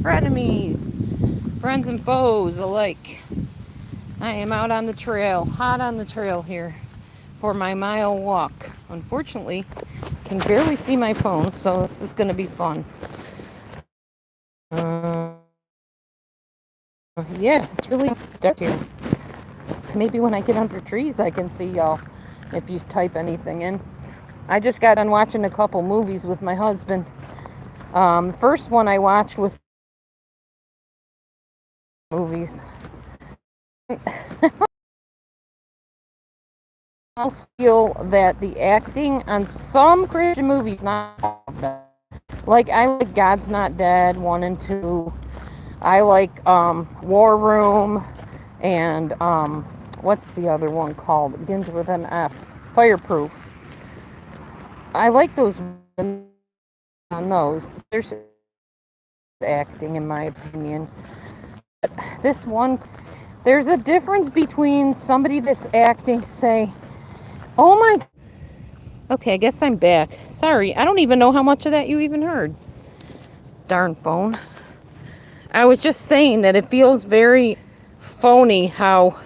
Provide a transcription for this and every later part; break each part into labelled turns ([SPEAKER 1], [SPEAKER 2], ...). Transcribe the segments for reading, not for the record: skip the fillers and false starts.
[SPEAKER 1] frenemies, friends and foes alike. I am out on the trail, hot on the trail here for my mile walk. Unfortunately, can barely see my phone, so this is going to be fun. Yeah, it's really dark here. Maybe when I get under trees I can see y'all if you type anything in. I just got done watching a couple movies with my husband. The first one I watched was movies. I also feel that the acting on some Christian movies, not all of them. Like I like God's Not Dead 1 and 2. I like War Room and what's the other one called? It begins with an F. Fireproof. I like those on those. There's acting in my opinion. But this one, there's a difference between somebody that's acting, say, oh my, okay, I guess I'm back. Sorry, I don't even know how much of that you even heard. Darn phone. I was just saying that it feels very phony how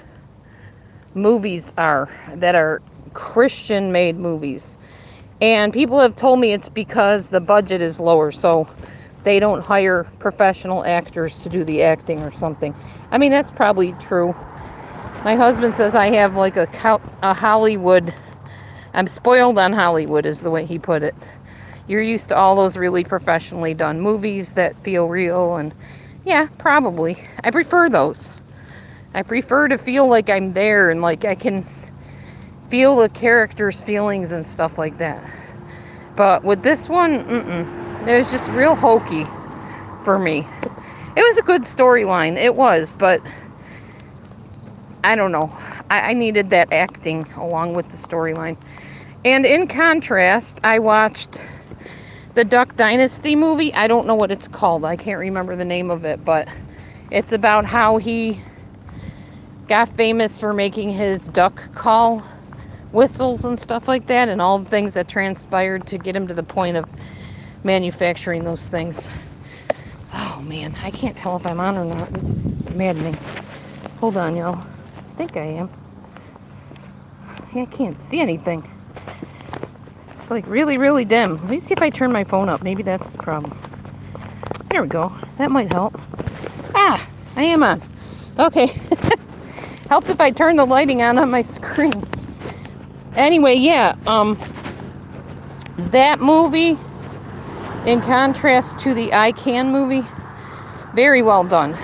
[SPEAKER 1] movies are that are Christian made movies. And people have told me it's because the budget is lower, so they don't hire professional actors to do the acting or something. I mean, that's probably true. My husband says I have like a Hollywood, I'm spoiled on Hollywood is the way he put it. You're used to all those really professionally done movies that feel real, and yeah, probably. I prefer those. I prefer to feel like I'm there and like I can feel the characters' feelings and stuff like that. But with this one, it was just real hokey for me. It was a good storyline, it was, but I don't know. I needed that acting along with the storyline. And in contrast, I watched the Duck Dynasty movie. I don't know what it's called. I can't remember the name of it, but it's about how he got famous for making his duck call whistles and stuff like that, and all the things that transpired to get him to the point of manufacturing those things. Oh man, I can't tell if I'm on or not. This is maddening. Hold on, y'all. I think I am. I can't see anything. It's like really, really dim. Let me see if I turn my phone up. Maybe that's the problem. There we go. That might help. Ah, I am on. Okay. Helps if I turn the lighting on my screen. Anyway, yeah, that movie, in contrast to the I Can movie, very well done.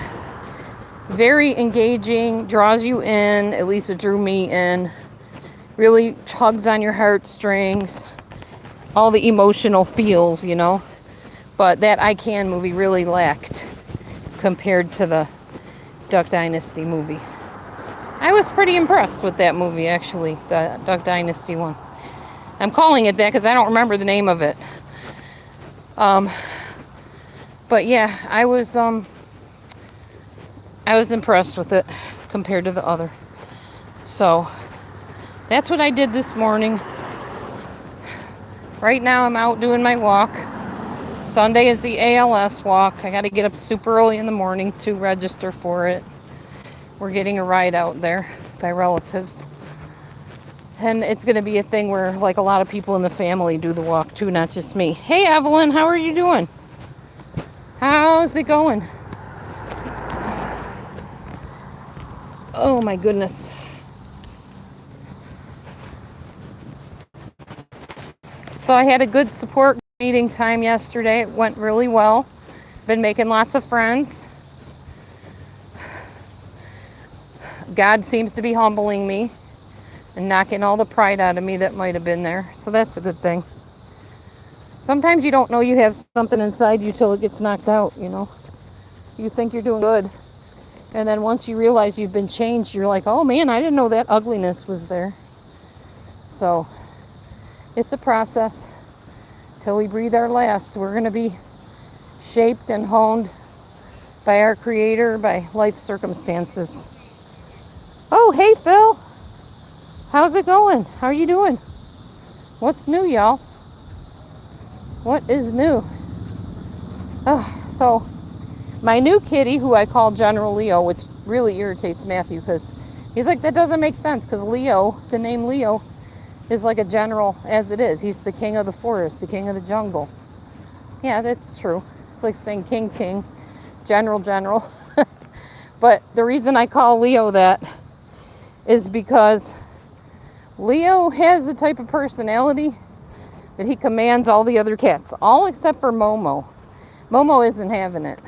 [SPEAKER 1] Very engaging, draws you in, at least it drew me in. Really tugs on your heartstrings. All the emotional feels, you know. But that I Can movie really lacked compared to the Duck Dynasty movie. I was pretty impressed with that movie, actually, the Duck Dynasty one. I'm calling it that because I don't remember the name of it. But yeah, I was impressed with it compared to the other. So that's what I did this morning. Right now I'm out doing my walk. Sunday is the ALS walk. I got to get up super early in the morning to register for it. We're getting a ride out there by relatives. And it's going to be a thing where like a lot of people in the family do the walk too, not just me. Hey Evelyn, how are you doing? How's it going? Oh my goodness. So I had a good support meeting time yesterday. It went really well. Been making lots of friends. God seems to be humbling me and knocking all the pride out of me that might have been there. So that's a good thing. Sometimes you don't know you have something inside you till it gets knocked out, you know. You think you're doing good. And then once you realize you've been changed, you're like, oh man, I didn't know that ugliness was there. So it's a process. Till we breathe our last, we're going to be shaped and honed by our Creator, by life circumstances. Oh, hey, Phil. How's it going? How are you doing? What's new, y'all? What is new? So My new kitty, who I call General Leo, which really irritates Matthew because he's like, that doesn't make sense because Leo, the name Leo, is like a general as it is. He's the king of the forest, the king of the jungle. Yeah, that's true. It's like saying king, king, general, general. But the reason I call Leo that is because Leo has the type of personality that he commands all the other cats, all except for Momo. Momo isn't having it.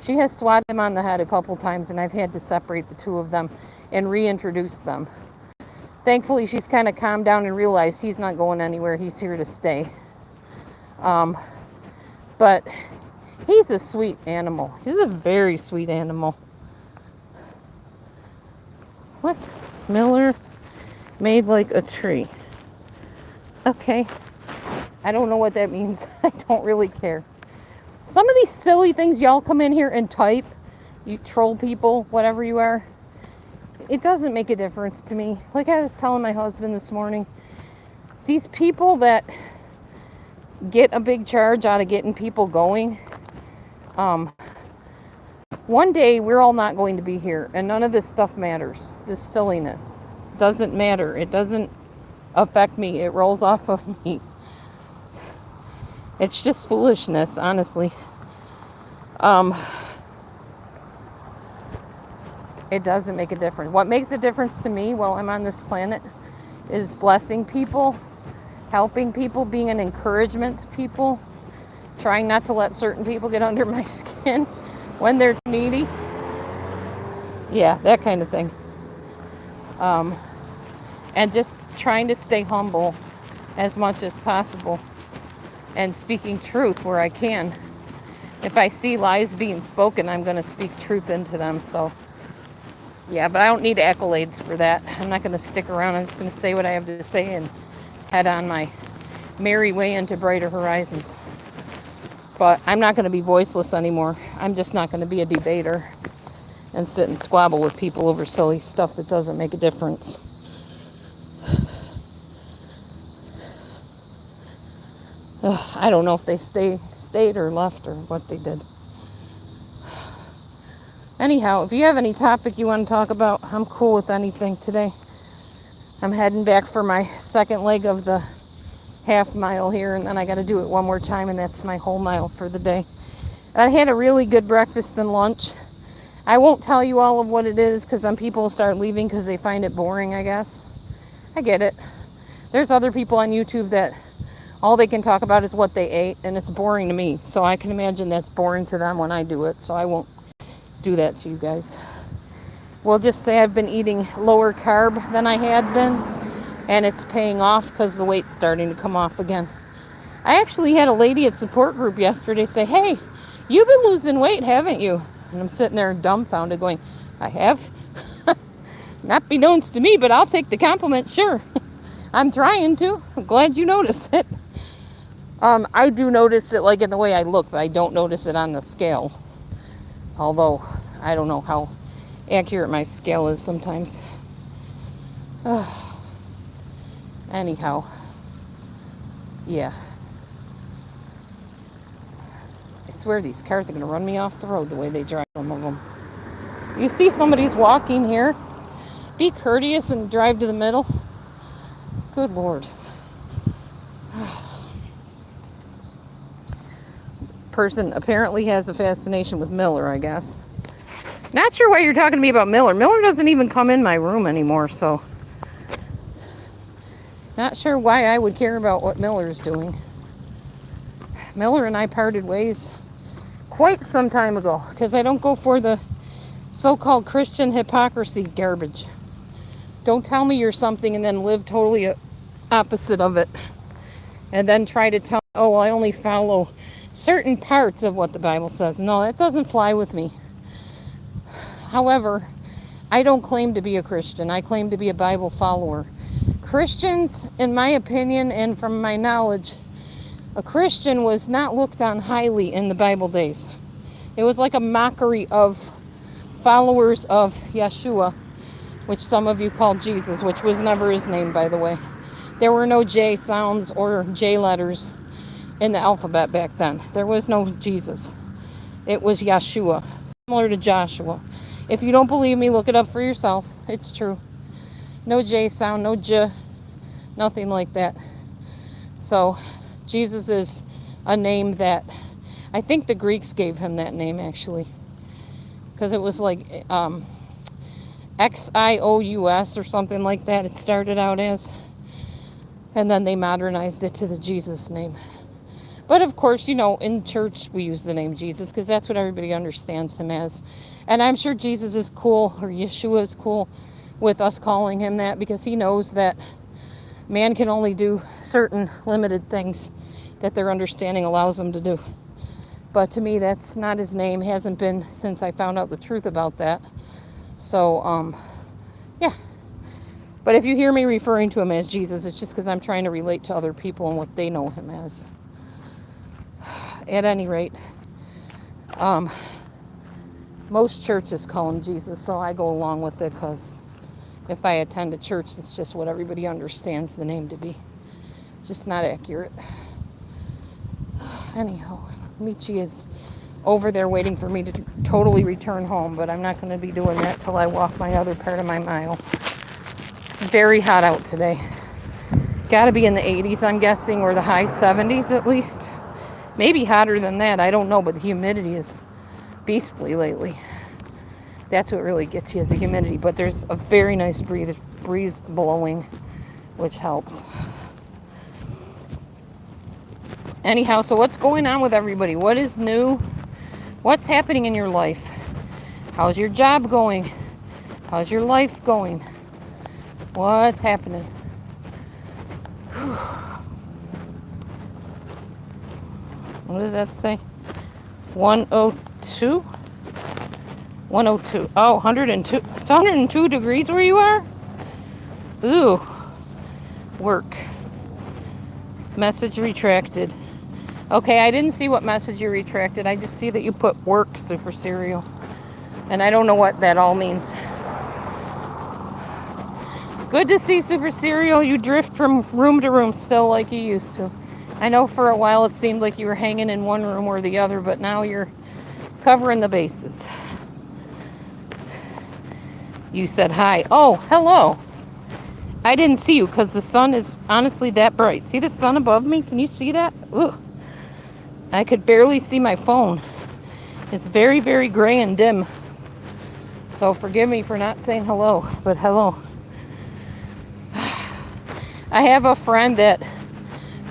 [SPEAKER 1] She has swatted him on the head a couple times, and I've had to separate the two of them and reintroduce them. Thankfully, she's kind of calmed down and realized he's not going anywhere. He's here to stay. But he's a sweet animal. He's a very sweet animal. What? Miller made like a tree. Okay. I don't know what that means. I don't really care. Some of these silly things y'all come in here and type, you troll people, whatever you are, it doesn't make a difference to me. Like I was telling my husband this morning, these people that get a big charge out of getting people going, one day we're all not going to be here, and none of this stuff matters. This silliness doesn't matter. It doesn't affect me. It rolls off of me. It's just foolishness, honestly. It doesn't make a difference. What makes a difference to me while I'm on this planet is blessing people, helping people, being an encouragement to people, trying not to let certain people get under my skin when they're needy. Yeah, that kind of thing. And just trying to stay humble as much as possible and speaking truth where I can. If I see lies being spoken, I'm going to speak truth into them. So, yeah, but I don't need accolades for that. I'm not going to stick around. I'm just going to say what I have to say and head on my merry way into brighter horizons. But I'm not going to be voiceless anymore. I'm just not going to be a debater and sit and squabble with people over silly stuff that doesn't make a difference. I don't know if they stayed or left or what they did. Anyhow, if you have any topic you want to talk about, I'm cool with anything today. I'm heading back for my second leg of the half mile here, and then I got to do it one more time, and that's my whole mile for the day. I had a really good breakfast and lunch. I won't tell you all of what it is because some people will start leaving because they find it boring, I guess. I get it. There's other people on YouTube that all they can talk about is what they ate, and it's boring to me. So I can imagine that's boring to them when I do it, so I won't do that to you guys. We'll just say I've been eating lower carb than I had been, and it's paying off because the weight's starting to come off again. I actually had a lady at support group yesterday say, "Hey, you've been losing weight, haven't you?" And I'm sitting there dumbfounded going, "I have?" Not beknownst to me, but I'll take the compliment, sure. I'm trying to. I'm glad you notice it. I do notice it like in the way I look, but I don't notice it on the scale. Although, I don't know how accurate my scale is sometimes. Anyhow, yeah. I swear these cars are going to run me off the road the way they drive some of them. You see somebody's walking here, be courteous and drive to the middle. Good Lord. Person apparently has a fascination with Miller, I guess. Not sure why you're talking to me about Miller. Miller doesn't even come in my room anymore, so not sure why I would care about what Miller's doing. Miller and I parted ways quite some time ago because I don't go for the so-called Christian hypocrisy garbage. Don't tell me you're something and then live totally opposite of it. And then try to tell, oh, I only follow certain parts of what the Bible says. No, that doesn't fly with me. However, I don't claim to be a Christian. I claim to be a Bible follower. Christians, in my opinion and from my knowledge, a Christian was not looked on highly in the Bible days. It was like a mockery of followers of Yeshua, which some of you call Jesus, which was never his name, by the way. There were no J sounds or J letters in the alphabet back then. There was no Jesus. It was Yeshua, similar to Joshua. If you don't believe me, look it up for yourself. It's true. No J sound, no J, nothing like that. So Jesus is a name that I think the Greeks gave him that name actually, because it was like Xious or something like that. It started out as, and then they modernized it to the Jesus name. But of course, you know, in church we use the name Jesus because that's what everybody understands him as. And I'm sure Jesus is cool, or Yeshua is cool with us calling him that, because he knows that man can only do certain limited things that their understanding allows them to do. But to me, that's not his name. Hasn't been since I found out the truth about that. So, yeah. But if you hear me referring to him as Jesus, it's just because I'm trying to relate to other people and what they know him as. At any rate, most churches call him Jesus, so I go along with it because if I attend a church, it's just what everybody understands the name to be. Just not accurate. Anyhow, Michi is over there waiting for me to totally return home, but I'm not going to be doing that till I walk my other part of my mile. It's very hot out today. Got to be in the 80s, I'm guessing, or the high 70s at least. Maybe hotter than that, I don't know, but the humidity is beastly lately. That's what really gets you, is the humidity. But there's a very nice breeze blowing, which helps. Anyhow, so what's going on with everybody? What is new? What's happening in your life? How's your job going? How's your life going? What's happening? What does that say? 102? 102. Oh, 102. It's 102 degrees where you are? Ooh. Work. Message retracted. Okay, I didn't see what message you retracted. I just see that you put work, Super Serial. And I don't know what that all means. Good to see, Super Serial. You drift from room to room still like you used to. I know for a while it seemed like you were hanging in one room or the other, but now you're covering the bases. You said hi. Oh, hello. I didn't see you because the sun is honestly that bright. See the sun above me? Can you see that? Ooh. I could barely see my phone. It's very, very gray and dim. So forgive me for not saying hello, but hello. I have a friend that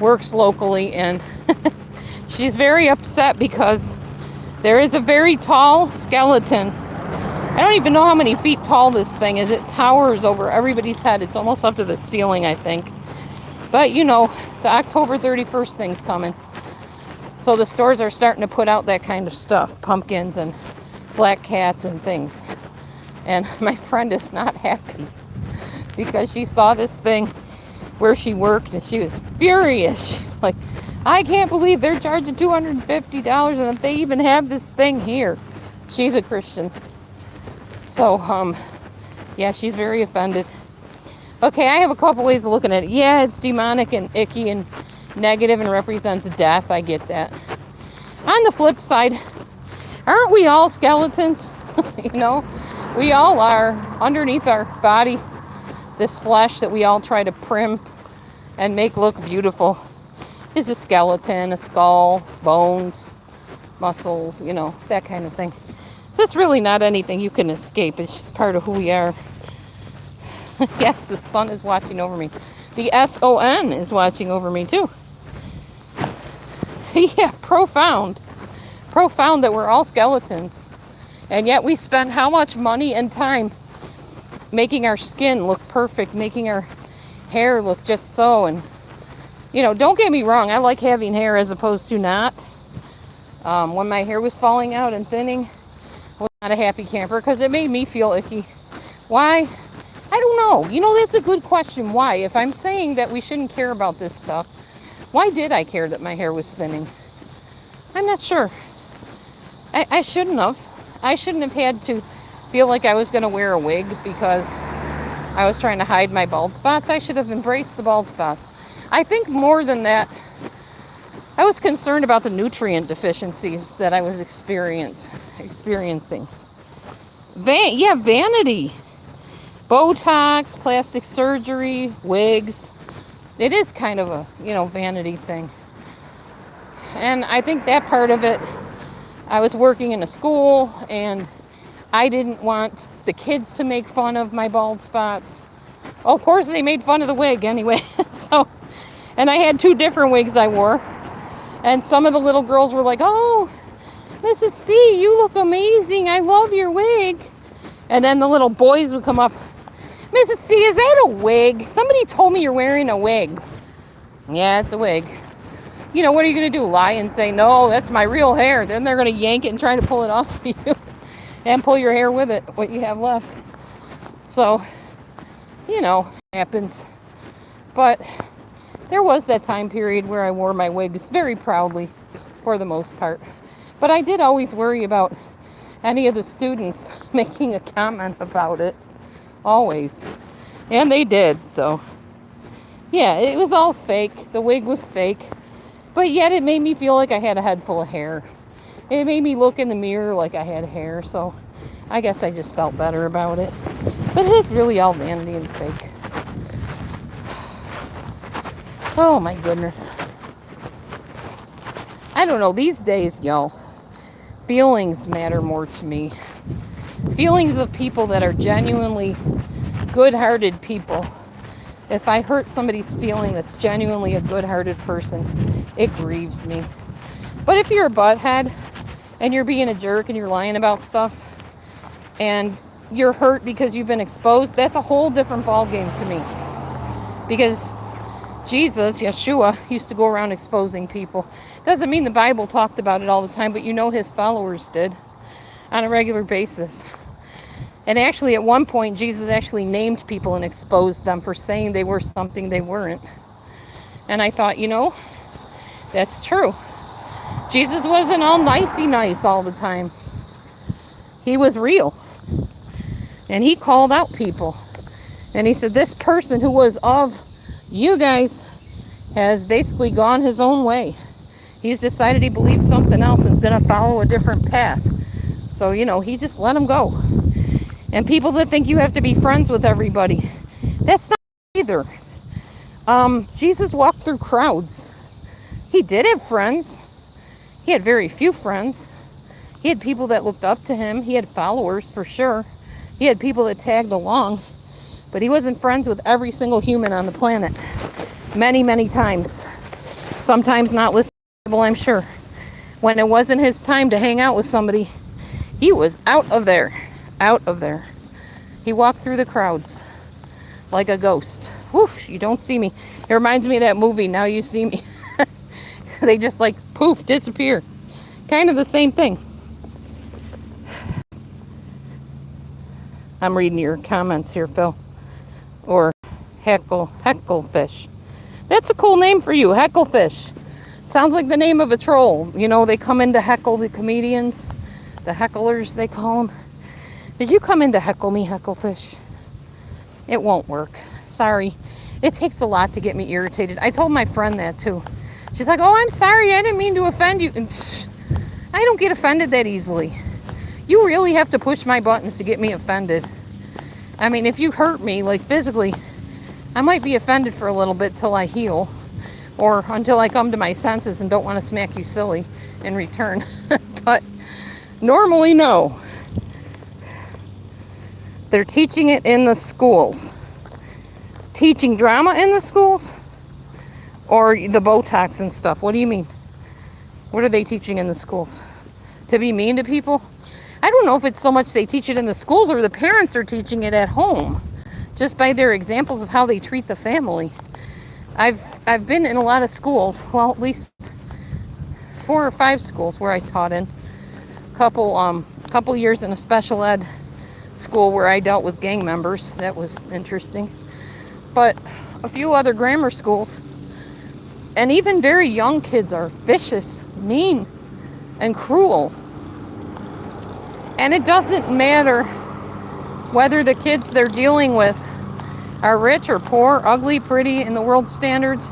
[SPEAKER 1] works locally, and she's very upset because there is a very tall skeleton. I don't even know how many feet tall this thing is. It towers over everybody's head. It's almost up to the ceiling, I think. But you know, the October 31st thing's coming. So the stores are starting to put out that kind of stuff. Pumpkins and black cats and things. And my friend is not happy because she saw this thing where she worked and she was furious. She's like, I can't believe they're charging $250 and if they even have this thing here. She's a Christian. So, yeah, she's very offended. Okay, I have a couple ways of looking at it. Yeah, it's demonic and icky and negative and represents death. I get that. On the flip side, aren't we all skeletons? You know, we all are. Underneath our body, this flesh that we all try to prim and make look beautiful is a skeleton, a skull, bones, muscles, you know, that kind of thing. That's really not anything you can escape. It's just part of who we are. Yes, the sun is watching over me. The SON is watching over me too. Yeah, profound. Profound that we're all skeletons. And yet we spend how much money and time making our skin look perfect, making our hair look just so. And, you know, don't get me wrong. I like having hair as opposed to not. When my hair was falling out and thinning, I was not a happy camper because it made me feel icky. Why? I don't know. You know, that's a good question. Why? If I'm saying that we shouldn't care about this stuff, why did I care that my hair was thinning? I'm not sure. I shouldn't have. I shouldn't have had to feel like I was going to wear a wig because I was trying to hide my bald spots. I should have embraced the bald spots. I think more than that, I was concerned about the nutrient deficiencies that I was experiencing. Vanity. Botox, plastic surgery, wigs. It is kind of a, vanity thing. And I think that part of it, I was working in a school and I didn't want the kids to make fun of my bald spots. Oh, of course, they made fun of the wig anyway. And I had 2 different wigs I wore. And some of the little girls were like, "Oh, Mrs. C, you look amazing. I love your wig." And then the little boys would come up, "Mrs. C, is that a wig? Somebody told me you're wearing a wig." Yeah, it's a wig. What are you going to do? Lie and say, "No, that's my real hair." Then they're going to yank it and try to pull it off of you and pull your hair with it, what you have left. So, happens. But there was that time period where I wore my wigs very proudly for the most part. But I did always worry about any of the students making a comment about it. Always. And they did, so. Yeah, it was all fake. The wig was fake. But yet it made me feel like I had a head full of hair. It made me look in the mirror like I had hair, so I guess I just felt better about it. But it is really all vanity and fake. Oh my goodness. I don't know, these days, y'all, feelings matter more to me. Feelings of people that are genuinely good-hearted people. If I hurt somebody's feeling that's genuinely a good-hearted person, it grieves me. But if you're a butthead and you're being a jerk and you're lying about stuff and you're hurt because you've been exposed, that's a whole different ballgame to me. Because Jesus, Yeshua, used to go around exposing people. Doesn't mean the Bible talked about it all the time, but his followers did on a regular basis. And actually, at one point, Jesus actually named people and exposed them for saying they were something they weren't. And I thought, that's true. Jesus wasn't all nicey nice all the time. He was real. And he called out people. And he said, this person who was of you guys has basically gone his own way. He's decided he believes something else instead of follow a different path. So, he just let him go. And people that think you have to be friends with everybody, that's not either. Jesus walked through crowds. He did have friends. He had very few friends. He had people that looked up to him. He had followers for sure. He had people that tagged along. But he wasn't friends with every single human on the planet. Many, many times. Sometimes not listenable, I'm sure. When it wasn't his time to hang out with somebody, he was out of there. Out of there. He walked through the crowds like a ghost. Whew, you don't see me. It reminds me of that movie, Now You See Me. They just poof, disappear. Kind of the same thing. I'm reading your comments here, Phil. Or Hecklefish. That's a cool name for you, Hecklefish. Sounds like the name of a troll. They come in to heckle the comedians. The hecklers, they call them. Did you come in to heckle me, Hecklefish? It won't work. Sorry. It takes a lot to get me irritated. I told my friend that too. She's like, "Oh, I'm sorry. I didn't mean to offend you." And I don't get offended that easily. You really have to push my buttons to get me offended. I mean, if you hurt me, physically, I might be offended for a little bit till I heal. Or until I come to my senses and don't want to smack you silly in return. But normally, no. They're teaching it in the schools. Teaching drama in the schools? Or the Botox and stuff? What do you mean? What are they teaching in the schools? To be mean to people? I don't know if it's so much they teach it in the schools or the parents are teaching it at home. Just by their examples of how they treat the family. I've been in a lot of schools. Well, at least 4 or 5 schools where I taught in. Couple years in a special ed school where I dealt with gang members. That was interesting. But a few other grammar schools. And even very young kids are vicious, mean, and cruel. And it doesn't matter whether the kids they're dealing with are rich or poor, ugly, pretty, in the world standards.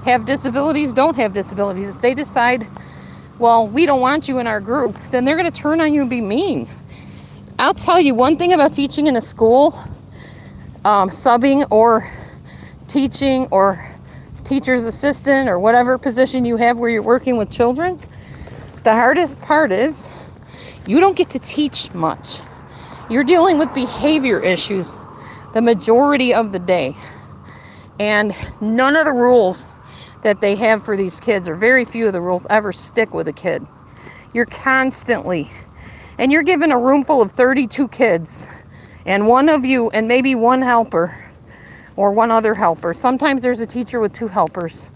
[SPEAKER 1] have disabilities, don't have disabilities. If they decide, well, we don't want you in our group, then they're going to turn on you and be mean. I'll tell you one thing about teaching in a school, subbing or teaching or teacher's assistant or whatever position you have where you're working with children. The hardest part is you don't get to teach much. You're dealing with behavior issues the majority of the day. And none of the rules that they have for these kids, or very few of the rules, ever stick with a kid. You're constantly, and you're given a room full of 32 kids, and one of you, and maybe one helper, or one other helper. Sometimes there's a teacher with 2 helpers.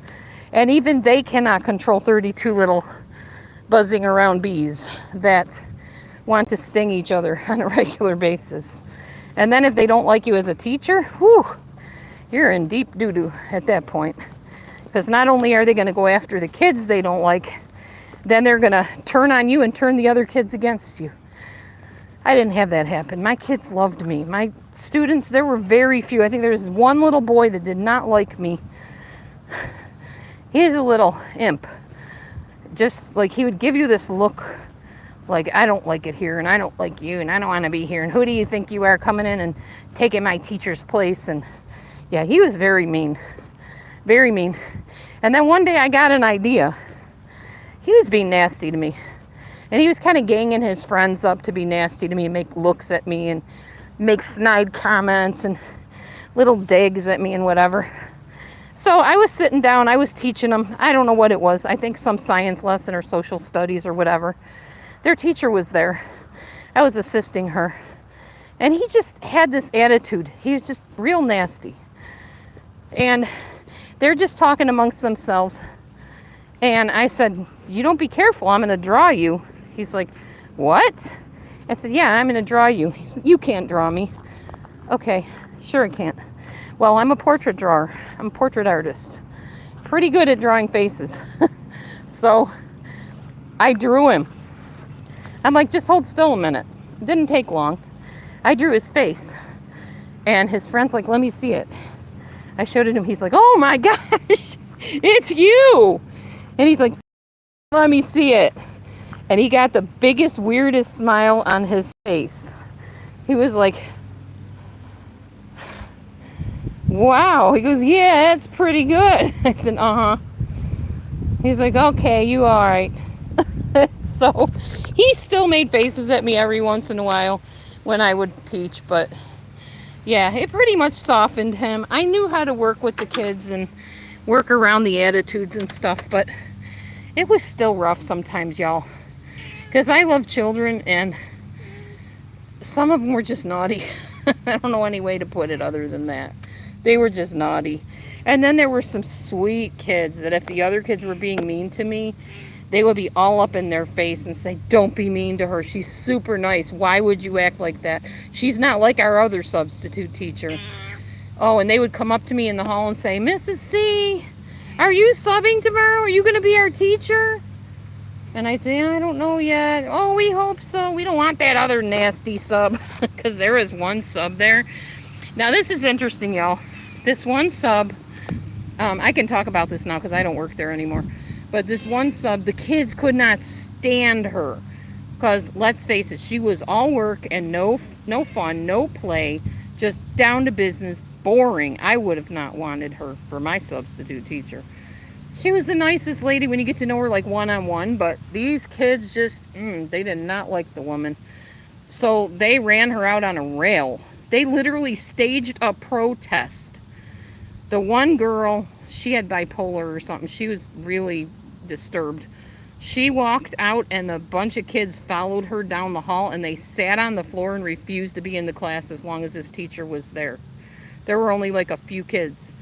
[SPEAKER 1] And even they cannot control 32 little buzzing around bees that want to sting each other on a regular basis. And then if they don't like you as a teacher, whew, you're in deep doo-doo at that point. Because not only are they going to go after the kids they don't like, then they're going to turn on you and turn the other kids against you. I didn't have that happen. My kids loved me. My students, there were very few. I think there was one little boy that did not like me. He's a little imp. Just like he would give you this look like, I don't like it here, and I don't like you, and I don't want to be here, and who do you think you are coming in and taking my teacher's place? And yeah, he was very mean. Very mean. And then one day I got an idea. He was being nasty to me. And he was kind of ganging his friends up to be nasty to me and make looks at me and make snide comments and little digs at me and whatever. So I was sitting down, I was teaching them. I don't know what it was. I think some science lesson or social studies or whatever. Their teacher was there. I was assisting her. And he just had this attitude. He was just real nasty. And they're just talking amongst themselves. And I said, you don't be careful, I'm going to draw you. He's like, what? I said, yeah, I'm going to draw you. He said, you can't draw me. Okay, sure I can't. Well, I'm a portrait drawer. I'm a portrait artist. Pretty good at drawing faces. So I drew him. I'm like, just hold still a minute. It didn't take long. I drew his face. And his friend's like, let me see it. I showed it to him. He's like, oh my gosh, it's you. And he's like, let me see it. And he got the biggest, weirdest smile on his face. He was like, wow. He goes, yeah, that's pretty good. I said, uh-huh. He's like, okay, you all right. So he still made faces at me every once in a while when I would teach. But yeah, it pretty much softened him. I knew how to work with the kids and work around the attitudes and stuff. But it was still rough sometimes, y'all. Because I love children, and some of them were just naughty. I don't know any way to put it other than that. They were just naughty. And then there were some sweet kids that if the other kids were being mean to me, they would be all up in their face and say, don't be mean to her. She's super nice. Why would you act like that? She's not like our other substitute teacher. Oh, and they would come up to me in the hall and say, Mrs. C, are you subbing tomorrow? Are you going to be our teacher? And I'd say, I don't know yet. Oh, we hope so. We don't want that other nasty sub. Because there is one sub there. Now, this is interesting, y'all. This one sub, I can talk about this now because I don't work there anymore. But this one sub, the kids could not stand her. Because, let's face it, she was all work and no fun, no play. Just down to business, boring. I would have not wanted her for my substitute teacher. She was the nicest lady when you get to know her like one-on-one, but these kids just, they did not like the woman. So they ran her out on a rail. They literally staged a protest. The one girl, she had bipolar or something. She was really disturbed. She walked out and a bunch of kids followed her down the hall and they sat on the floor and refused to be in the class as long as this teacher was there. There were only like a few kids.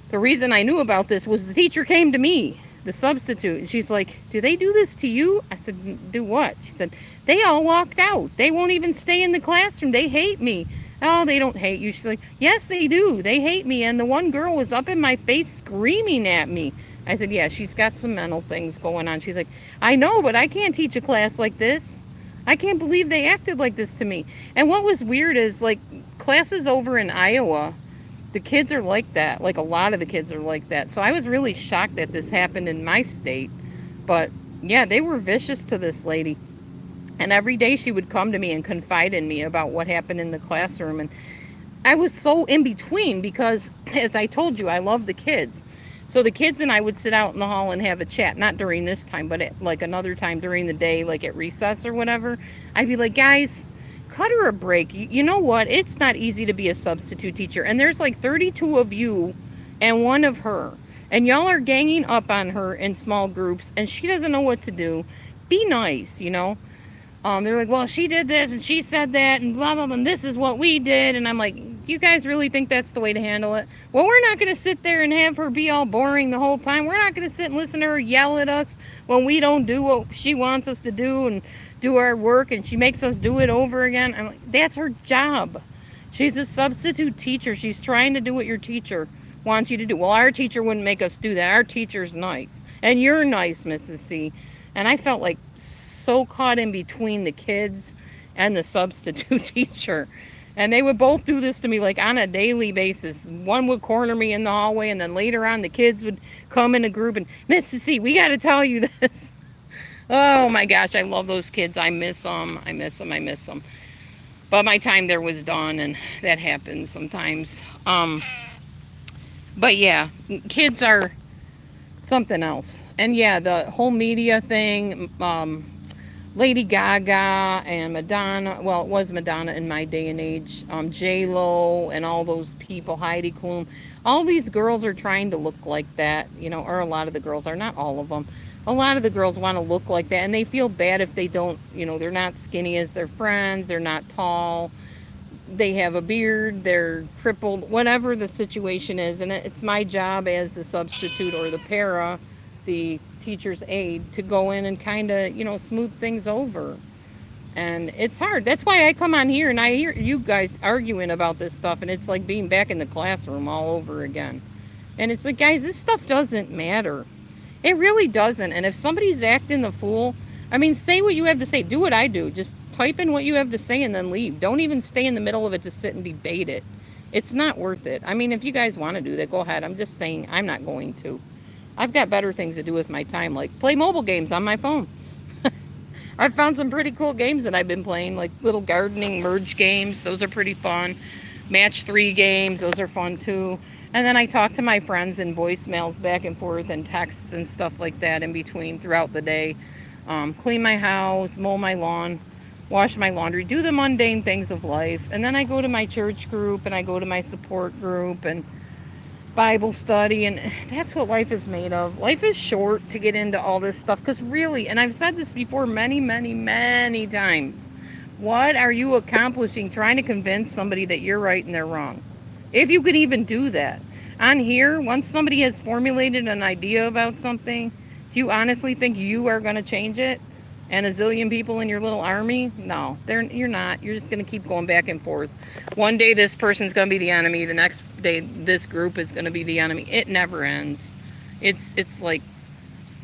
[SPEAKER 1] The reason I knew about this was the teacher came to me, the substitute, and she's like, do they do this to you? I said, do what? She said, they all walked out. They won't even stay in the classroom. They hate me. Oh, they don't hate you. She's like, yes, they do. They hate me. And the one girl was up in my face screaming at me. I said, yeah, she's got some mental things going on. She's like, I know, but I can't teach a class like this. I can't believe they acted like this to me. And what was weird is, like, classes over in Iowa, The kids are like that. Like a lot of the kids are like that. So I was really shocked that this happened in my state. But yeah, they were vicious to this lady. And every day she would come to me and confide in me about what happened in the classroom. And I was so in between because, as I told you, I love the kids. So the kids and I would sit out in the hall and have a chat, not during this time, but at, like another time during the day, like at recess or whatever. I'd be like, guys, cut her a break. You know what? It's not easy to be a substitute teacher. And there's like 32 of you and one of her. And y'all are ganging up on her in small groups and she doesn't know what to do. Be nice, you know? They're like, well, she did this and she said that and blah, blah, blah, and this is what we did. And I'm like, you guys really think that's the way to handle it? Well, we're not going to sit there and have her be all boring the whole time. We're not going to sit and listen to her yell at us when we don't do what she wants us to do and do our work and she makes us do it over again. I'm like, that's her job. She's a substitute teacher. She's trying to do what your teacher wants you to do. Well, our teacher wouldn't make us do that. Our teacher's nice. And you're nice, Mrs. C. And I felt like so caught in between the kids and the substitute teacher. And they would both do this to me like on a daily basis. One would corner me in the hallway and then later on the kids would come in a group and, Mrs. C, we got to tell you this. Oh my gosh, I love those kids. I miss them. I miss them. I miss them. But my time there was done and that happens sometimes. But yeah, kids are something else. And yeah, the whole media thing, Lady Gaga and Madonna, well, it was Madonna in my day and age, J-Lo and all those people, Heidi Klum, all these girls are trying to look like that, you know, or a lot of the girls are, not all of them. A lot of the girls want to look like that, and they feel bad if they don't, you know, they're not skinny as their friends, they're not tall, they have a beard, they're crippled, whatever the situation is. And it's my job as the substitute or the para, the teacher's aide, to go in and kind of, you know, smooth things over. And it's hard. That's why I come on here and I hear you guys arguing about this stuff, and it's like being back in the classroom all over again. And it's like, guys, this stuff doesn't matter. It really doesn't. And if somebody's acting the fool, I mean, say what you have to say. Do what I do. Just type in what you have to say and then leave. Don't even stay in the middle of it to sit and debate it. It's not worth it. I mean, if you guys want to do that, go ahead. I'm just saying I'm not going to. I've got better things to do with my time, like play mobile games on my phone. I've found some pretty cool games that I've been playing, like little gardening merge games. Those are pretty fun. Match 3 games. Those are fun too. And then I talk to my friends in voicemails back and forth and texts and stuff like that in between throughout the day. Clean my house, mow my lawn, wash my laundry, do the mundane things of life. And then I go to my church group and I go to my support group and Bible study, and that's what life is made of. Life is short to get into all this stuff, because really, and I've said this before many, many, many times, what are you accomplishing trying to convince somebody that you're right and they're wrong? If you could even do that. On here, once somebody has formulated an idea about something, do you honestly think you are going to change it? And a zillion people in your little army? No, you're not. You're just going to keep going back and forth. One day this person's going to be the enemy. The next day this group is going to be the enemy. It never ends. It's like,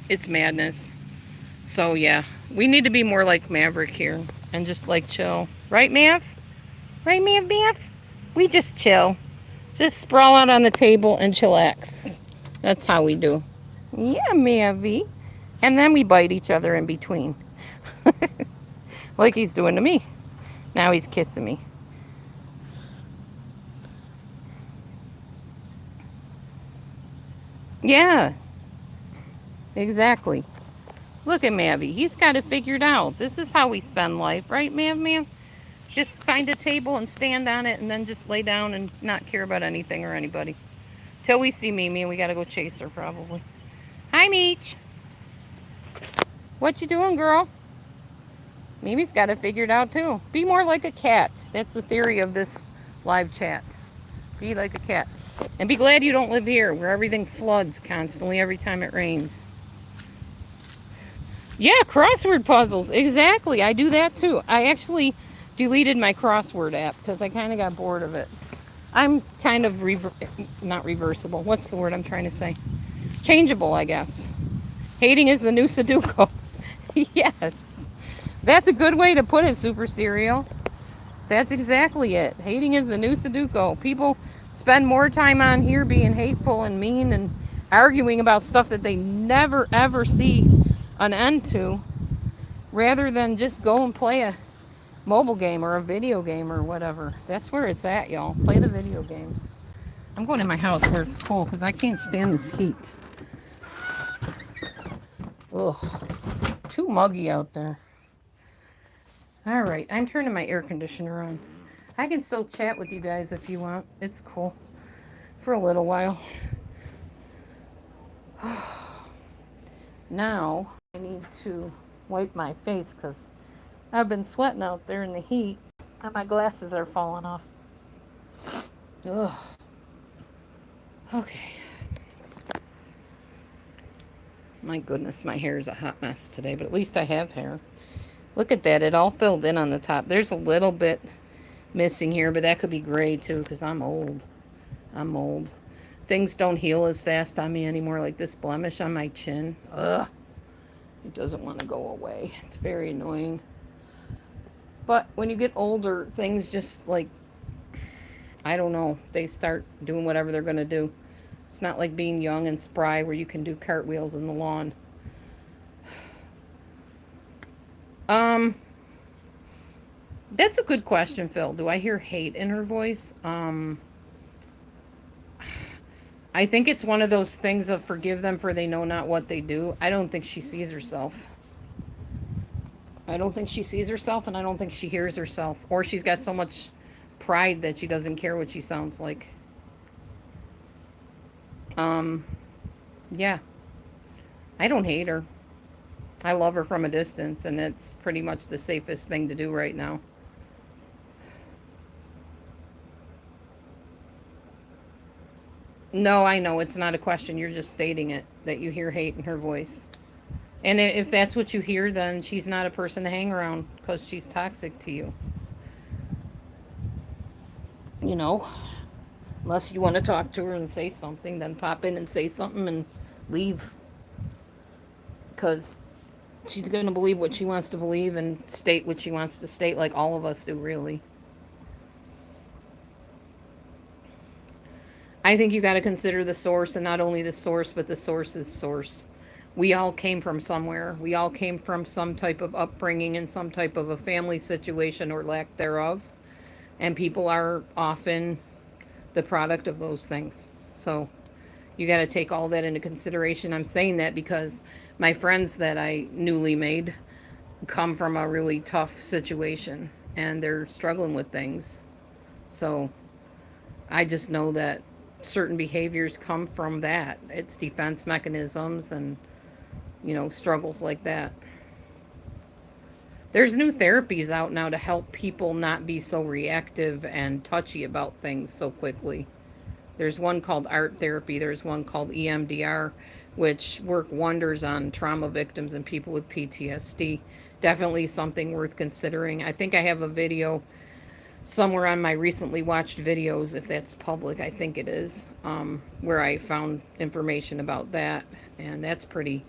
[SPEAKER 1] it's madness. So yeah, we need to be more like Maverick here and just like chill. Right, Mav? Right, Mav? We just chill. Just sprawl out on the table and chillax. That's how we do. Yeah, Mavy. And then we bite each other in between. Like he's doing to me. Now he's kissing me. Yeah. Exactly. Look at Mavy. He's got it figured out. This is how we spend life. Right, Mav? Just find a table and stand on it and then just lay down and not care about anything or anybody. Till we see Mimi and we gotta go chase her probably. Hi, Meech. What you doing, girl? Mimi's got it figured out too. Be more like a cat. That's the theory of this live chat. Be like a cat. And be glad you don't live here where everything floods constantly every time it rains. Yeah, crossword puzzles. Exactly. I do that too. I actually deleted my crossword app because I kind of got bored of it. I'm kind of not reversible. What's the word I'm trying to say? Changeable, I guess. Hating is the new Sudoku. Yes. That's a good way to put it, Super Cereal. That's exactly it. Hating is the new Sudoku. People spend more time on here being hateful and mean and arguing about stuff that they never ever see an end to, rather than just go and play a mobile game or a video game or whatever. That's where it's at, y'all. Play the video games. I'm going in my house where it's cool because I can't stand this heat. Ugh. Too muggy out there. Alright, I'm turning my air conditioner on. I can still chat with you guys if you want. It's cool. For a little while. Now, I need to wipe my face because I've been sweating out there in the heat and my glasses are falling off. Ugh. Okay. My goodness, my hair is a hot mess today, but at least I have hair. Look at that. It all filled in on the top. There's a little bit missing here, but that could be gray too because I'm old. I'm old. Things don't heal as fast on me anymore, like this blemish on my chin. Ugh. It doesn't want to go away. It's very annoying. But when you get older, things just like, I don't know, they start doing whatever they're going to do. It's not like being young and spry where you can do cartwheels in the lawn. That's a good question, Phil. Do I hear hate in her voice? I think it's one of those things of forgive them for they know not what they do. I don't think she sees herself. I don't think she sees herself, and I don't think she hears herself. Or she's got so much pride that she doesn't care what she sounds like. Yeah. I don't hate her. I love her from a distance, and it's pretty much the safest thing to do right now. No, I know. It's not a question. You're just stating it, that you hear hate in her voice. And if that's what you hear, then she's not a person to hang around because she's toxic to you. You know, unless you want to talk to her and say something, then pop in and say something and leave. Because she's going to believe what she wants to believe and state what she wants to state, like all of us do, really. I think you got to consider the source, and not only the source, but the source's source. We all came from somewhere. We all came from some type of upbringing and some type of a family situation or lack thereof. And people are often the product of those things. So you got to take all that into consideration. I'm saying that because my friends that I newly made come from a really tough situation and they're struggling with things. So I just know that certain behaviors come from that. It's defense mechanisms and, struggles like that. There's new therapies out now to help people not be so reactive and touchy about things so quickly. There's one called art therapy. There's one called EMDR, which work wonders on trauma victims and people with PTSD. Definitely something worth considering. I think I have a video somewhere on my recently watched videos, if that's public, I think it is, where I found information about that. And that's pretty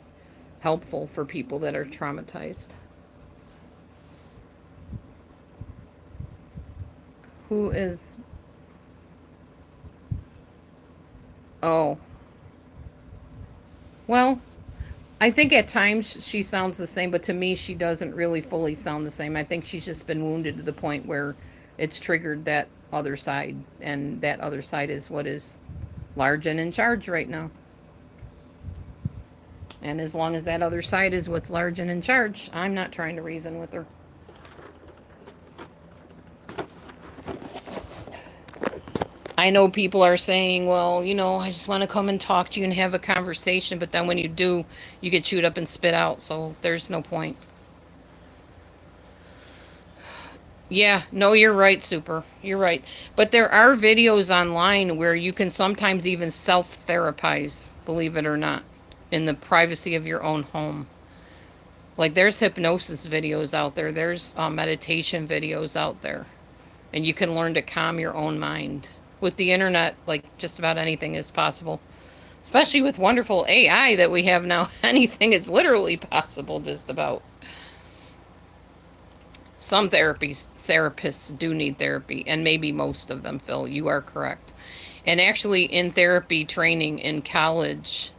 [SPEAKER 1] helpful for people that are traumatized. Who is... Oh. Well, I think at times she sounds the same, but to me she doesn't really fully sound the same. I think she's just been wounded to the point where it's triggered that other side, and that other side is what is large and in charge right now. And as long as that other side is what's large and in charge, I'm not trying to reason with her. I know people are saying, well, I just want to come and talk to you and have a conversation, but then when you do, you get chewed up and spit out, so there's no point. Yeah, no, you're right, Super. You're right. But there are videos online where you can sometimes even self-therapize, believe it or not, in the privacy of your own home. Like, there's hypnosis videos out there. There's meditation videos out there. And you can learn to calm your own mind. With the internet, like, just about anything is possible. Especially with wonderful AI that we have now. Anything is literally possible, just about. Some therapists do need therapy, and maybe most of them, Phil. You are correct. And actually, in therapy training in college,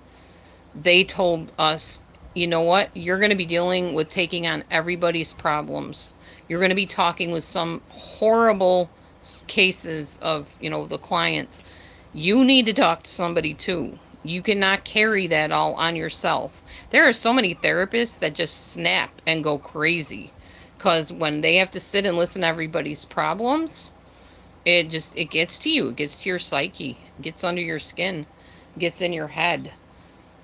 [SPEAKER 1] they told us, you know what? You're going to be dealing with taking on everybody's problems. You're going to be talking with some horrible cases of, the clients. You need to talk to somebody too. You cannot carry that all on yourself. There are so many therapists that just snap and go crazy because when they have to sit and listen to everybody's problems, it gets to you. It gets to your psyche. It gets under your skin. It gets in your head.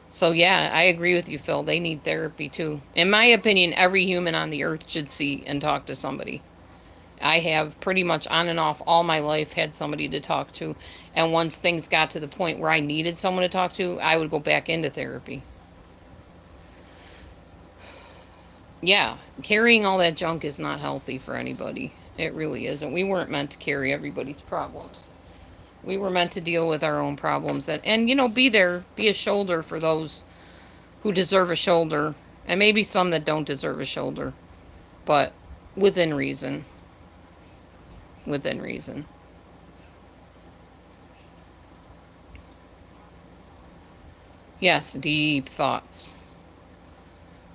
[SPEAKER 1] So yeah, I agree with you, Phil. They need therapy too. In my opinion, every human on the earth should see and talk to somebody. I have pretty much on and off all my life had somebody to talk to. And once things got to the point where I needed someone to talk to, I would go back into therapy. Yeah, carrying all that junk is not healthy for anybody. It really isn't. We weren't meant to carry everybody's problems. We were meant to deal with our own problems and be there, be a shoulder for those who deserve a shoulder, and maybe some that don't deserve a shoulder, but within reason. Within reason. Yes, deep thoughts.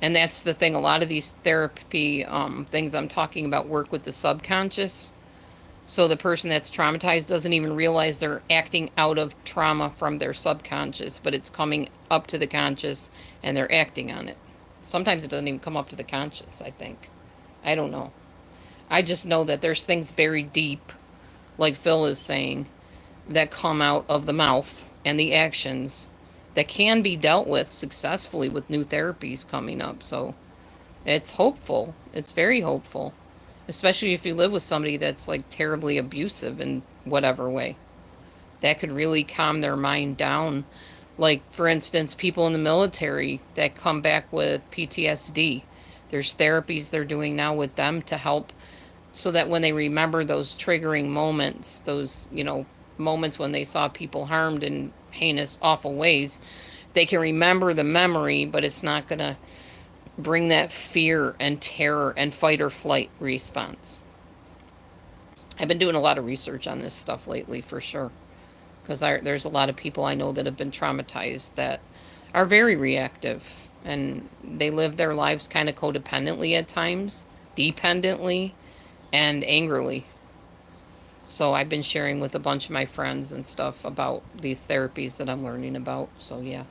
[SPEAKER 1] And that's the thing. A lot of these therapy things I'm talking about work with the subconscious. So the person that's traumatized doesn't even realize they're acting out of trauma from their subconscious, but it's coming up to the conscious and they're acting on it. Sometimes it doesn't even come up to the conscious, I think. I don't know. I just know that there's things buried deep, like Phil is saying, that come out of the mouth and the actions that can be dealt with successfully with new therapies coming up. So it's hopeful. It's very hopeful, especially if you live with somebody that's like terribly abusive in whatever way. That could really calm their mind down. Like, for instance, people in the military that come back with PTSD. There's therapies they're doing now with them to help so that when they remember those triggering moments, those, moments when they saw people harmed in heinous, awful ways, they can remember the memory, but it's not going to bring that fear and terror and fight or flight response. I've been doing a lot of research on this stuff lately for sure. Because there's a lot of people I know that have been traumatized that are very reactive and they live their lives kind of codependently at times, dependently, and angrily. So I've been sharing with a bunch of my friends and stuff about these therapies that I'm learning about. So yeah.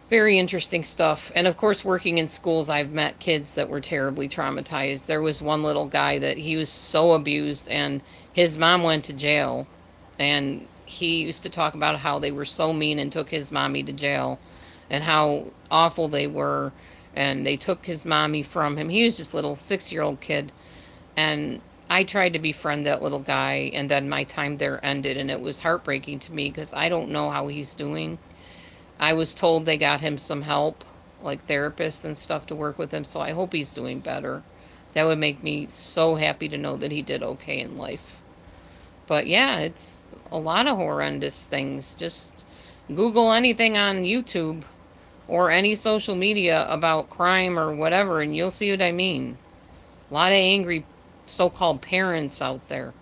[SPEAKER 1] Very interesting stuff. And of course, working in schools, I've met kids that were terribly traumatized. There was one little guy that he was so abused, and his mom went to jail. And he used to talk about how they were so mean and took his mommy to jail, and how awful they were. And they took his mommy from him. He was just a little 6-year-old kid. And I tried to befriend that little guy, and then my time there ended. And it was heartbreaking to me because I don't know how he's doing. I was told they got him some help, like therapists and stuff to work with him, so I hope he's doing better. That would make me so happy to know that he did okay in life. But yeah, it's a lot of horrendous things. Just Google anything on YouTube or any social media about crime or whatever, and you'll see what I mean. A lot of angry so-called parents out there.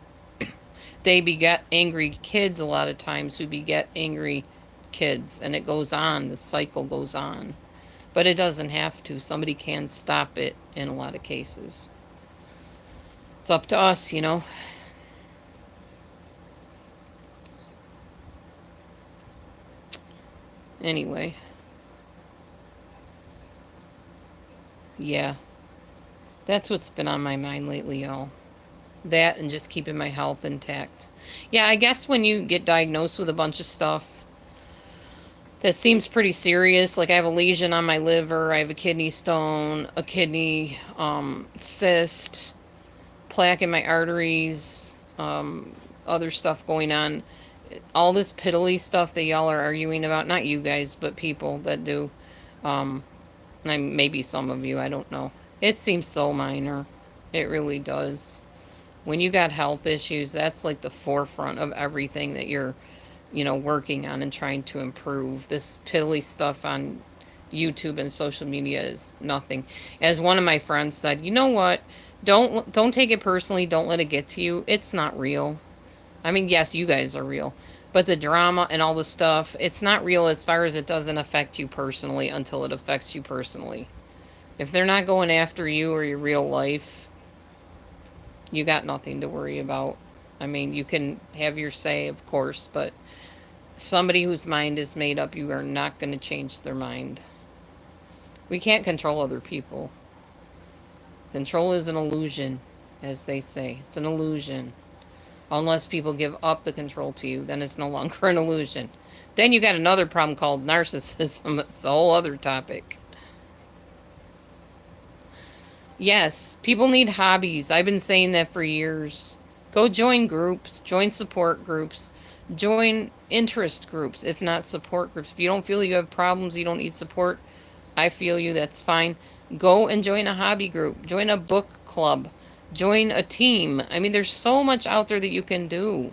[SPEAKER 1] They beget angry kids a lot of times who beget angry kids, and it goes on. The cycle goes on. But it doesn't have to. Somebody can stop it in a lot of cases. It's up to us. Anyway, yeah, that's what's been on my mind lately, y'all. That and just keeping my health intact. Yeah, I guess when you get diagnosed with a bunch of stuff that seems pretty serious, like I have a lesion on my liver, I have a kidney stone, a kidney cyst, plaque in my arteries, other stuff going on. All this piddly stuff that y'all are arguing about, not you guys, but people that do. Um, maybe some of you, I don't know. It seems so minor. It really does. When you got health issues, that's like the forefront of everything that you're, working on and trying to improve. This piddly stuff on YouTube and social media is nothing. As one of my friends said, you know what? Don't take it personally. Don't let it get to you. It's not real. I mean, yes, you guys are real, but the drama and all the stuff, it's not real as far as it doesn't affect you personally until it affects you personally. If they're not going after you or your real life, you got nothing to worry about. I mean, you can have your say, of course, but somebody whose mind is made up, you are not going to change their mind. We can't control other people. Control is an illusion, as they say. It's an illusion. Unless people give up the control to you, then it's no longer an illusion. Then you got another problem called narcissism. It's a whole other topic. Yes, people need hobbies. I've been saying that for years. Go join groups, join support groups, join interest groups, if not support groups. If you don't feel you have problems, you don't need support, I feel you, that's fine. Go and join a hobby group, join a book club, join a team. I mean, there's so much out there that you can do.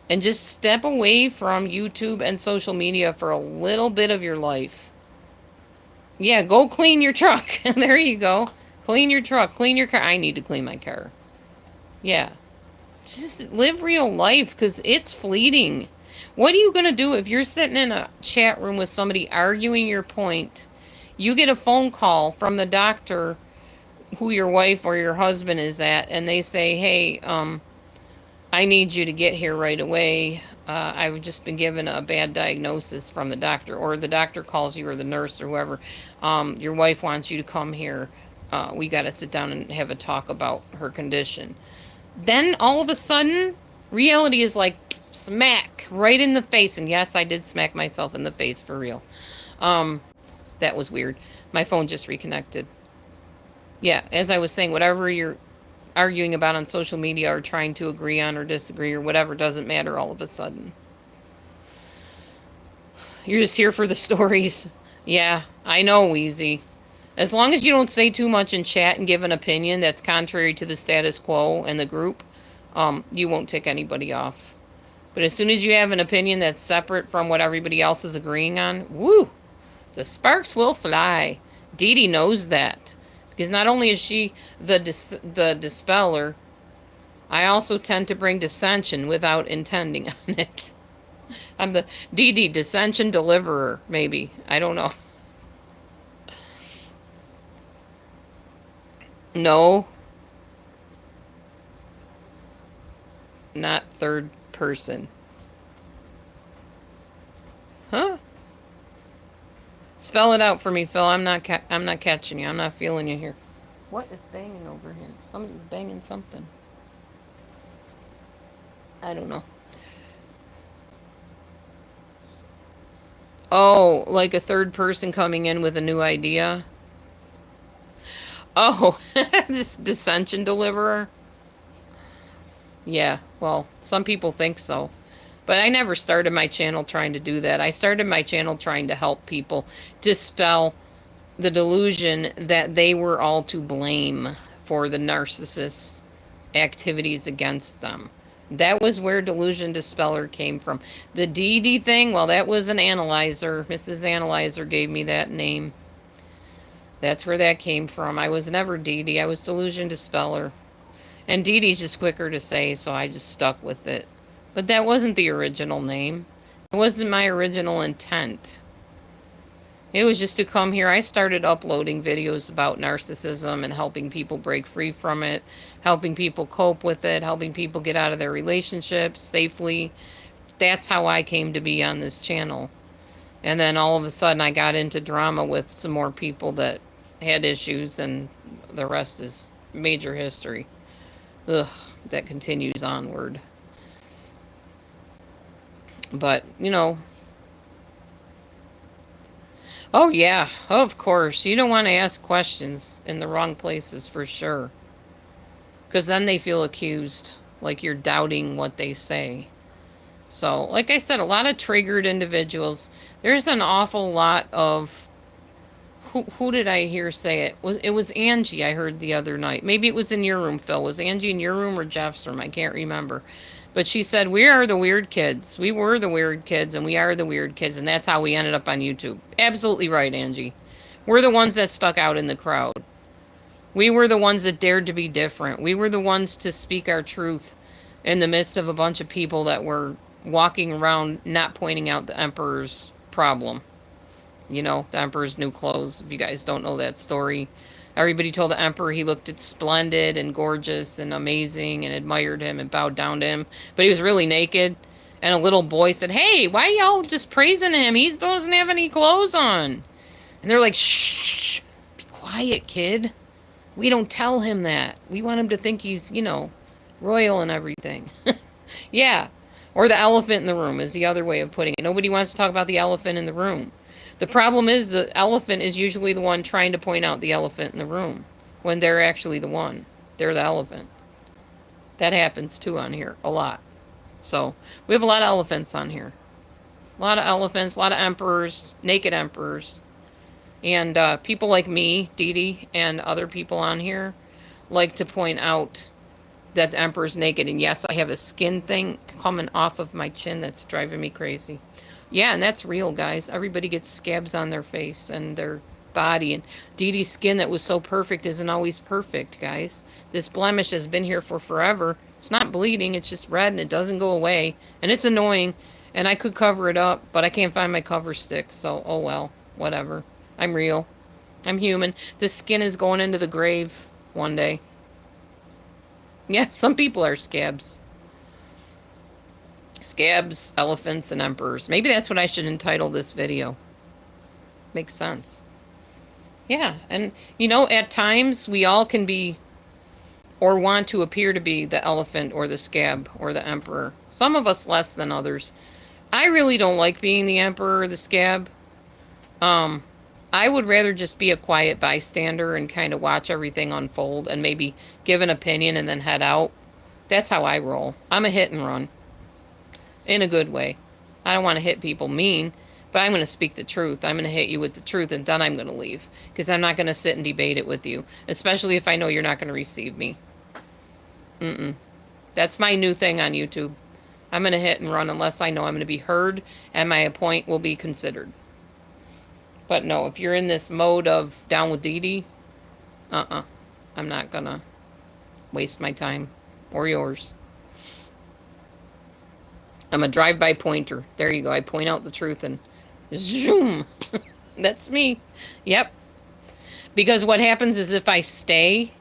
[SPEAKER 1] And just step away from YouTube and social media for a little bit of your life. Yeah, go clean your truck. There you go. Clean your truck, clean your car. I need to clean my car. Yeah. Just live real life because it's fleeting. What are you going to do if you're sitting in a chat room with somebody arguing your point? You get a phone call from the doctor who your wife or your husband is at, and they say, hey, I need you to get here right away. I've just been given a bad diagnosis from the doctor, or the doctor calls you, or the nurse, or whoever. Your wife wants you to come here. We got to sit down and have a talk about her condition. Then all of a sudden, reality is like smack right in the face. And yes, I did smack myself in the face for real. That was weird. My phone just reconnected. Yeah, as I was saying, whatever you're arguing about on social media or trying to agree on or disagree or whatever doesn't matter all of a sudden. You're just here for the stories. Yeah, I know, Wheezy. As long as you don't say too much in chat and give an opinion that's contrary to the status quo and the group, you won't tick anybody off. But as soon as you have an opinion that's separate from what everybody else is agreeing on, woo, the sparks will fly. Dee Dee knows that. Because not only is she the dispeller, I also tend to bring dissension without intending on it. I'm the Dee Dee dissension deliverer, maybe. I don't know. No. Not third person. Huh? Spell it out for me, Phil. I'm not catching you. I'm not feeling you here. What is banging over here? Somebody's banging something. I don't know. Oh, like a third person coming in with a new idea? Oh, this dissension deliverer? Yeah, well, some people think so. But I never started my channel trying to do that. I started my channel trying to help people dispel the delusion that they were all to blame for the narcissist's activities against them. That was where DelusionDispeller came from. The Dee Dee thing, well, that was an analyzer. Mrs. Analyzer gave me that name. That's where that came from. I was never Dee Dee. I was DelusionDispeller. And Dee Dee's just quicker to say, so I just stuck with it. But that wasn't the original name. It wasn't my original intent. It was just to come here. I started uploading videos about narcissism and helping people break free from it, helping people cope with it, helping people get out of their relationships safely. That's how I came to be on this channel. And then all of a sudden I got into drama with some more people that had issues, and the rest is major history. Ugh, that continues onward. But, you know. Oh, yeah, of course. You don't want to ask questions in the wrong places for sure. Because then they feel accused, like you're doubting what they say. So, like I said, a lot of triggered individuals. There's an awful lot of... Who did I hear say it? It was Angie I heard the other night. Maybe it was in your room, Phil. Was Angie in your room or Jeff's room? I can't remember. But she said, we are the weird kids. We were the weird kids, and we are the weird kids, and that's how we ended up on YouTube. Absolutely right, Angie. We're the ones that stuck out in the crowd. We were the ones that dared to be different. We were the ones to speak our truth in the midst of a bunch of people that were walking around not pointing out the emperor's problem. You know, the emperor's new clothes. If you guys don't know that story, everybody told the emperor he looked splendid and gorgeous and amazing and admired him and bowed down to him. But he was really naked. And a little boy said, "Hey, why y'all just praising him? He doesn't have any clothes on." And they're like, "Shh, be quiet, kid. We don't tell him that. We want him to think he's, you know, royal and everything." Yeah. Or the elephant in the room is the other way of putting it. Nobody wants to talk about the elephant in the room. The problem is the elephant is usually the one trying to point out the elephant in the room when they're actually the one. They're the elephant. That happens too on here a lot. So we have a lot of elephants on here. A lot of elephants, a lot of emperors, naked emperors. And people like me, Dee Dee, and other people on here like to point out that the emperor's naked. And yes, I have a skin thing coming off of my chin that's driving me crazy. Yeah, and that's real, guys. Everybody gets scabs on their face and their body. And Dee Dee's skin that was so perfect isn't always perfect, guys. This blemish has been here for forever. It's not bleeding. It's just red and it doesn't go away. And it's annoying. And I could cover it up, but I can't find my cover stick. So, oh well, whatever. I'm real. I'm human. This skin is going into the grave one day. Yeah, some people are scabs. Scabs, elephants, and emperors. Maybe that's what I should entitle this video. Makes sense. Yeah, and you know, at times we all can be or want to appear to be the elephant or the scab or the emperor. Some of us less than others. I really don't like being the emperor or the scab. I would rather just be a quiet bystander and kind of watch everything unfold and maybe give an opinion and then head out. That's how I roll. I'm a hit and run. In a good way. I don't want to hit people mean, but I'm going to speak the truth. I'm going to hit you with the truth and then I'm going to leave. Because I'm not going to sit and debate it with you. Especially if I know you're not going to receive me. That's my new thing on YouTube. I'm going to hit and run unless I know I'm going to be heard and my point will be considered. But no, if you're in this mode of down with Dee Dee, I'm not going to waste my time or yours. I'm a drive-by pointer. There you go. I point out the truth and zoom. That's me. Yep. Because what happens is if I stay,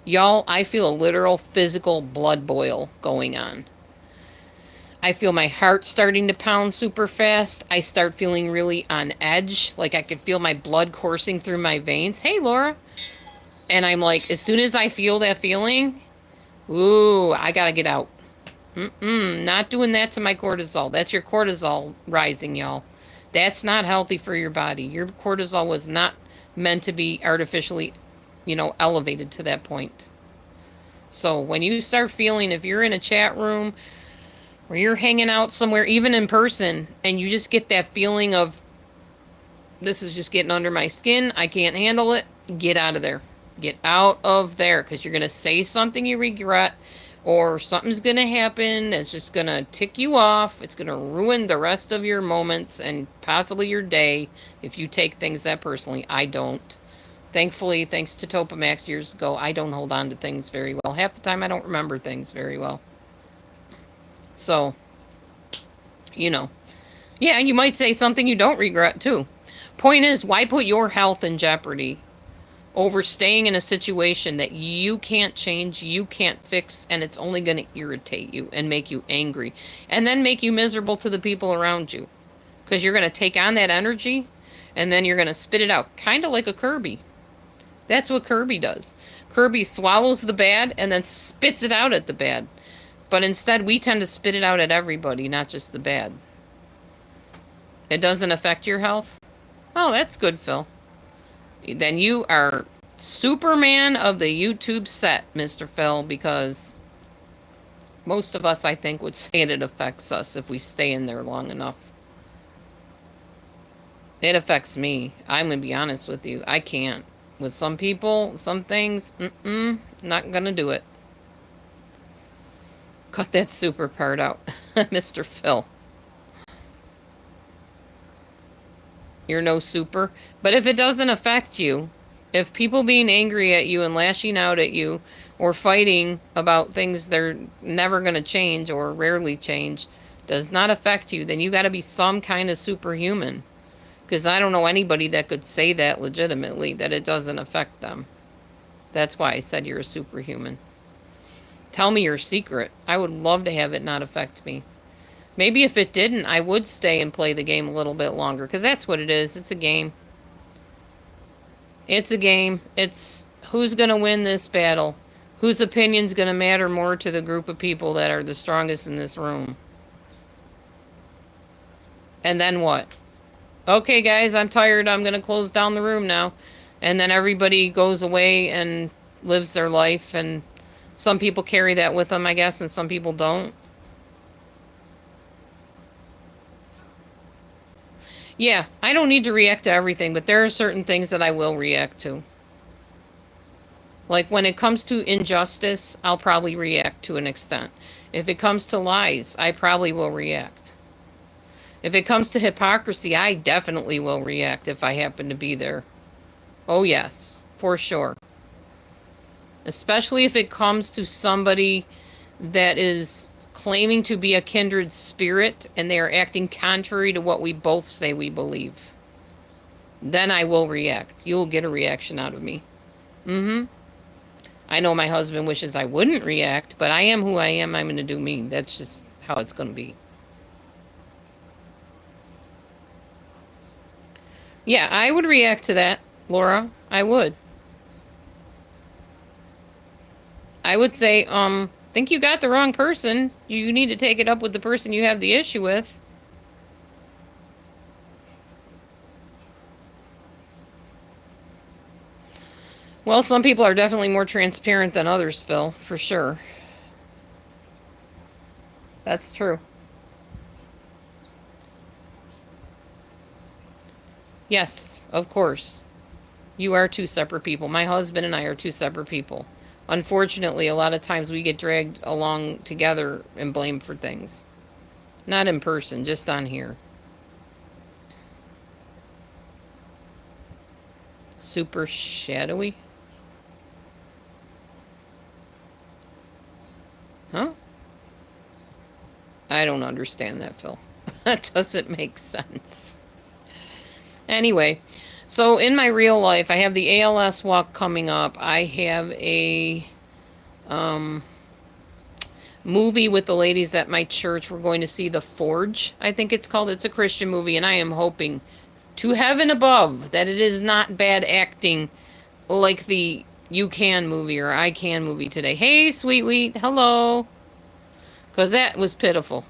[SPEAKER 1] y'all, I feel a literal physical blood boil going on. I feel my heart starting to pound super fast. I start feeling really on edge. Like I could feel my blood coursing through my veins. Hey, Laura. And I'm like, as soon as I feel that feeling, ooh, I gotta get out. Not doing that to my cortisol. That's your cortisol rising, y'all. That's not healthy for your body. Your cortisol was not meant to be artificially, you know, elevated to that point. So when you start feeling, if you're in a chat room or you're hanging out somewhere, even in person, and you just get that feeling of, this is just getting under my skin, I can't handle it, get out of there. Get out of there, because you're going to say something you regret, or something's going to happen that's just going to tick you off. It's going to ruin the rest of your moments and possibly your day if you take things that personally. I don't. Thankfully, thanks to Topamax years ago, I don't hold on to things very well. Half the time, I don't remember things very well. So, you know. Yeah, you might say something you don't regret, too. Point is, why put your health in jeopardy over staying in a situation that you can't change, you can't fix, and it's only going to irritate you and make you angry, and then make you miserable to the people around you, because you're going to take on that energy and then you're going to spit it out, kind of like a Kirby. That's what Kirby does. Kirby swallows the bad and then spits it out at the bad, but instead we tend to spit it out at everybody, not just the bad. It doesn't affect your health? Oh, that's good, Phil. Then you are Superman of the YouTube set, Mr. Phil, because most of us, I think, would say it affects us if we stay in there long enough. It affects me. I'm going to be honest with you. I can't. With some people, some things, not going to do it. Cut that super part out, Mr. Phil. You're no super. But if it doesn't affect you, if people being angry at you and lashing out at you or fighting about things they're never going to change or rarely change does not affect you, then you got to be some kind of superhuman. Because I don't know anybody that could say that legitimately, that it doesn't affect them. That's why I said you're a superhuman. Tell me your secret. I would love to have it not affect me. Maybe if it didn't, I would stay and play the game a little bit longer. Because that's what it is. It's a game. It's a game. It's who's going to win this battle. Whose opinion's going to matter more to the group of people that are the strongest in this room. And then what? Okay, guys, I'm tired. I'm going to close down the room now. And then everybody goes away and lives their life. And some people carry that with them, I guess, and some people don't. Yeah, I don't need to react to everything, but there are certain things that I will react to. Like when it comes to injustice, I'll probably react to an extent. If it comes to lies, I probably will react. If it comes to hypocrisy, I definitely will react if I happen to be there. Oh yes, for sure. Especially if it comes to somebody that is claiming to be a kindred spirit and they are acting contrary to what we both say we believe. Then I will react. You'll get a reaction out of me. I know my husband wishes I wouldn't react, but I am who I am. I'm going to do me. That's just how it's going to be. Yeah, I would react to that, Laura. I would. I would say, think you got the wrong person. You need to take it up with the person you have the issue with. Well, some people are definitely more transparent than others, Phil, for sure. That's true. Yes, of course. You are two separate people. My husband and I are two separate people. Unfortunately, a lot of times we get dragged along together and blamed for things. Not in person, just on here. Super shadowy? Huh? I don't understand that, Phil. That doesn't make sense. Anyway, so in my real life, I have the ALS walk coming up. I have a movie with the ladies at my church. We're going to see The Forge, I think it's called. It's a Christian movie, and I am hoping to heaven above that it is not bad acting like the You Can movie or I Can movie today. Hey, Sweet Wheat, hello. Because that was pitiful.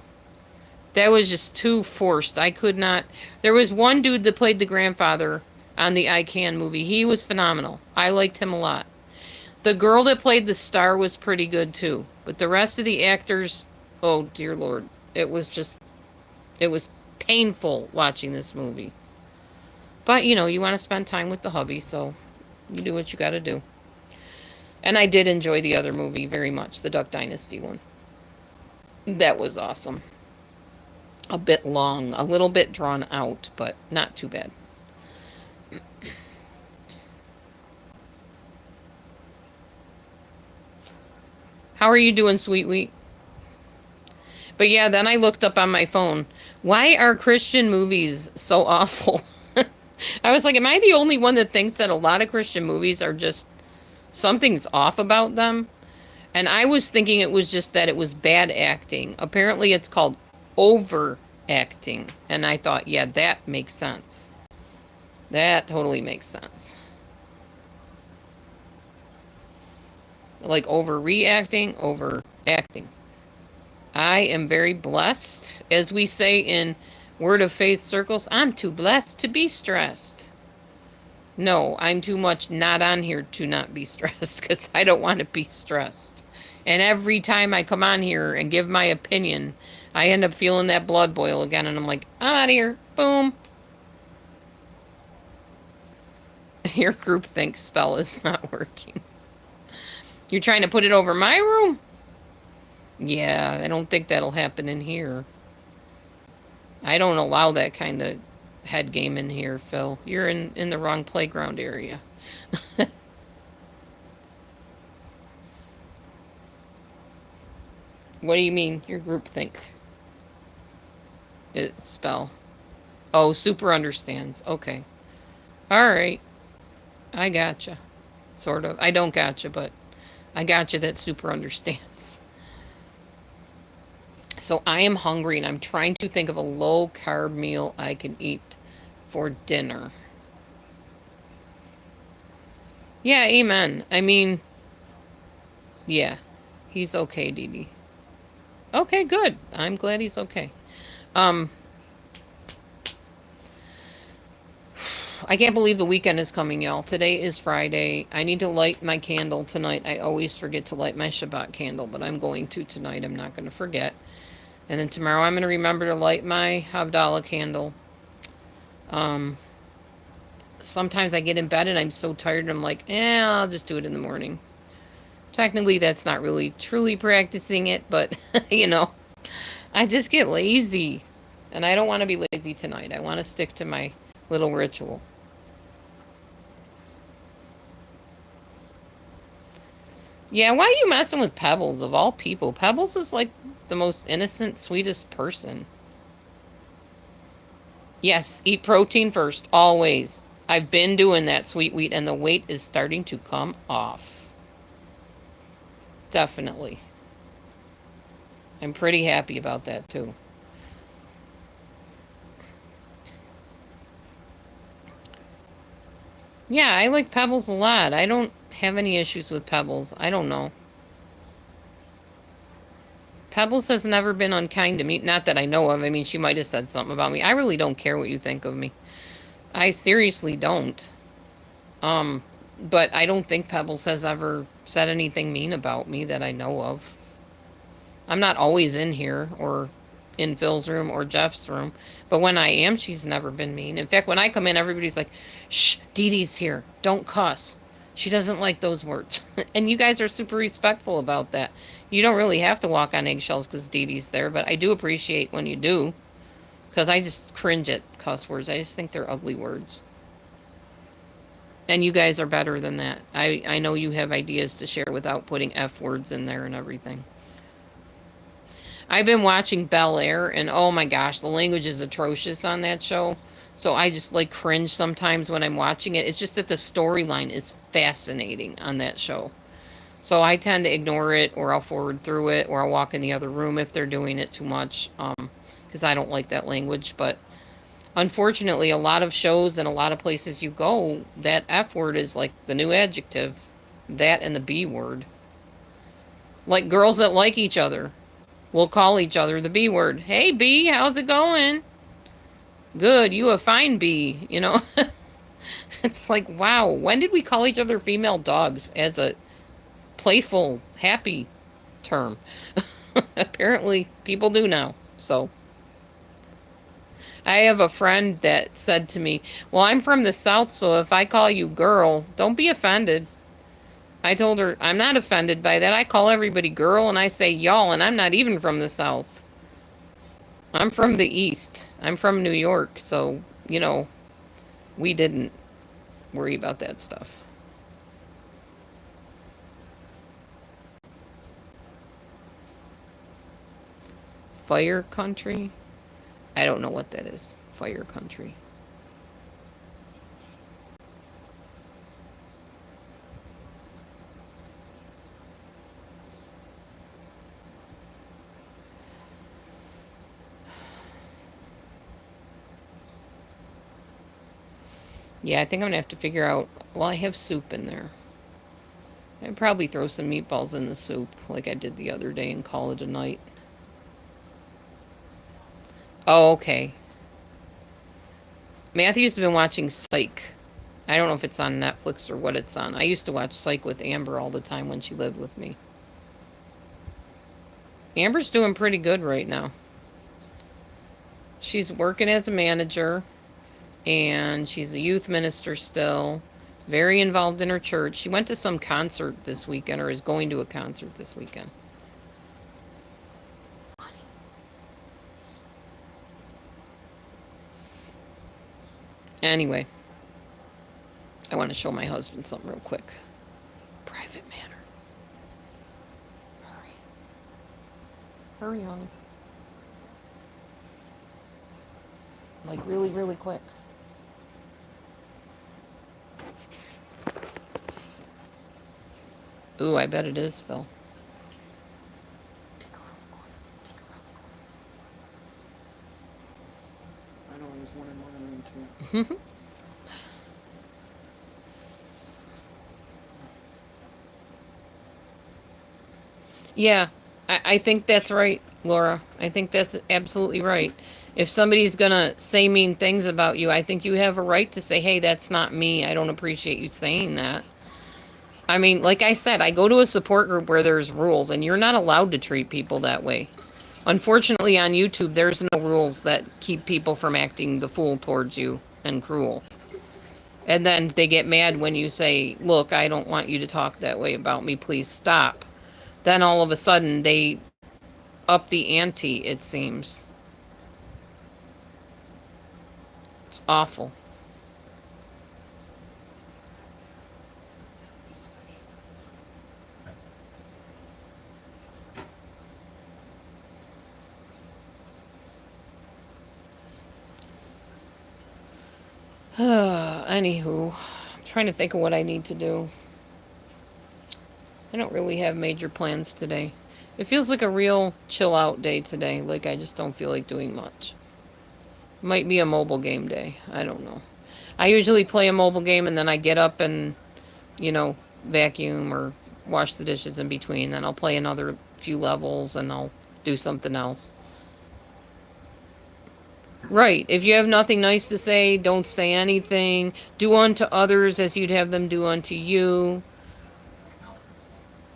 [SPEAKER 1] That was just too forced. I could not. There was one dude that played the grandfather on the I Can movie. He was phenomenal. I liked him a lot. The girl that played the star was pretty good too. But the rest of the actors, oh dear Lord. It was painful watching this movie. But, you know, you want to spend time with the hubby, so you do what you got to do. And I did enjoy the other movie very much, the Duck Dynasty one. That was awesome. A bit long, a little bit drawn out, but not too bad. How are you doing, Sweet Wheat? But yeah, then I looked up on my phone. Why are Christian movies so awful? I was like, am I the only one that thinks that a lot of Christian movies are just something's off about them? And I was thinking it was just that it was bad acting. Apparently it's called overacting. And I thought, yeah, that makes sense. That totally makes sense. Like overreacting, overacting. I am very blessed. As we say in Word of Faith circles, I'm too blessed to be stressed. No, I'm too much not on here to not be stressed because I don't want to be stressed. And every time I come on here and give my opinion, I end up feeling that blood boil again. And I'm like, I'm out of here. Boom. Your groupthink spell is not working. You're trying to put it over my room? Yeah, I don't think that'll happen in here. I don't allow that kind of head game in here, Phil. You're in the wrong playground area. What do you mean, your group think? It spell. Oh, super understands. Okay. Alright. I gotcha. Sort of. I don't gotcha, but I gotcha that super understands. So I am hungry and I'm trying to think of a low carb meal I can eat for dinner. Yeah, amen. I mean, yeah, he's okay, Dee Dee. Okay, good. I'm glad he's okay. I can't believe the weekend is coming, y'all. Today is Friday. I need to light my candle tonight. I always forget to light my Shabbat candle, but I'm going to tonight. I'm not going to forget. And then tomorrow I'm going to remember to light my Havdalah candle. Sometimes I get in bed and I'm so tired and I'm like, I'll just do it in the morning. Technically, that's not really truly practicing it, but, you know, I just get lazy. And I don't want to be lazy tonight. I want to stick to my little ritual. Yeah, why are you messing with Pebbles, of all people? Pebbles is like the most innocent, sweetest person. Yes, eat protein first, always. I've been doing that, sweet wheat, and the weight is starting to come off. Definitely. I'm pretty happy about that, too. Yeah, I like Pebbles a lot. I don't have any issues with Pebbles. I don't know. Pebbles has never been unkind to me. Not that I know of. I mean, she might have said something about me. I really don't care what you think of me. I seriously don't. But I don't think Pebbles has ever said anything mean about me that I know of. I'm not always in here or in Phil's room or Jeff's room. But when I am, she's never been mean. In fact, when I come in, everybody's like, shh, Dee Dee's here. Don't cuss. She doesn't like those words. And you guys are super respectful about that. You don't really have to walk on eggshells because Dee Dee's there, but I do appreciate when you do. Because I just cringe at cuss words. I just think they're ugly words. And you guys are better than that. I know you have ideas to share without putting F words in there and everything. I've been watching Bel Air, and oh my gosh, the language is atrocious on that show. So I just like cringe sometimes when I'm watching it. It's just that the storyline is fascinating on that show. So I tend to ignore it, or I'll forward through it, or I'll walk in the other room if they're doing it too much, because I don't like that language. But unfortunately, a lot of shows and a lot of places you go, that F word is like the new adjective. That and the B word. Like girls that like each other will call each other the B word. Hey, B, how's it going? Good, you a fine B, you know? It's like, wow, when did we call each other female dogs as a playful, happy term? Apparently, people do now, so. I have a friend that said to me, well, I'm from the South, so if I call you girl, don't be offended. I told her, I'm not offended by that. I call everybody girl, and I say y'all, and I'm not even from the South. I'm from the East. I'm from New York, so, you know, we didn't worry about that stuff. Fire country? I don't know what that is. Fire country. Yeah, I think I'm going to have to figure out... Well, I have soup in there. I'd probably throw some meatballs in the soup like I did the other day and call it a night. Oh, okay. Matthew's been watching Psych. I don't know if it's on Netflix or what it's on. I used to watch Psych with Amber all the time when she lived with me. Amber's doing pretty good right now. She's working as a manager, and she's a youth minister still. Very involved in her church. She went to some concert this weekend, or is going to a concert this weekend. Anyway, I want to show my husband something real quick. Private matter. Hurry. Hurry on. Like really, really quick. Ooh, I bet it is, Phil.
[SPEAKER 2] I know, there's one in my room too.
[SPEAKER 1] Yeah, I think that's right, Laura. I think that's absolutely right. If somebody's gonna say mean things about you, I think you have a right to say, hey, that's not me. I don't appreciate you saying that. I mean, like I said, I go to a support group where there's rules, and you're not allowed to treat people that way. Unfortunately, on YouTube, there's no rules that keep people from acting the fool towards you and cruel. And then they get mad when you say, look, I don't want you to talk that way about me. Please stop. Then all of a sudden, they up the ante, it seems. It's awful. Anywho, I'm trying to think of what I need to do. I don't really have major plans today. It feels like a real chill out day today. Like I just don't feel like doing much. Might be a mobile game day. I don't know. I usually play a mobile game and then I get up and, you know, vacuum or wash the dishes in between. Then I'll play another few levels and I'll do something else. Right. If you have nothing nice to say, don't say anything. Do unto others as you'd have them do unto you.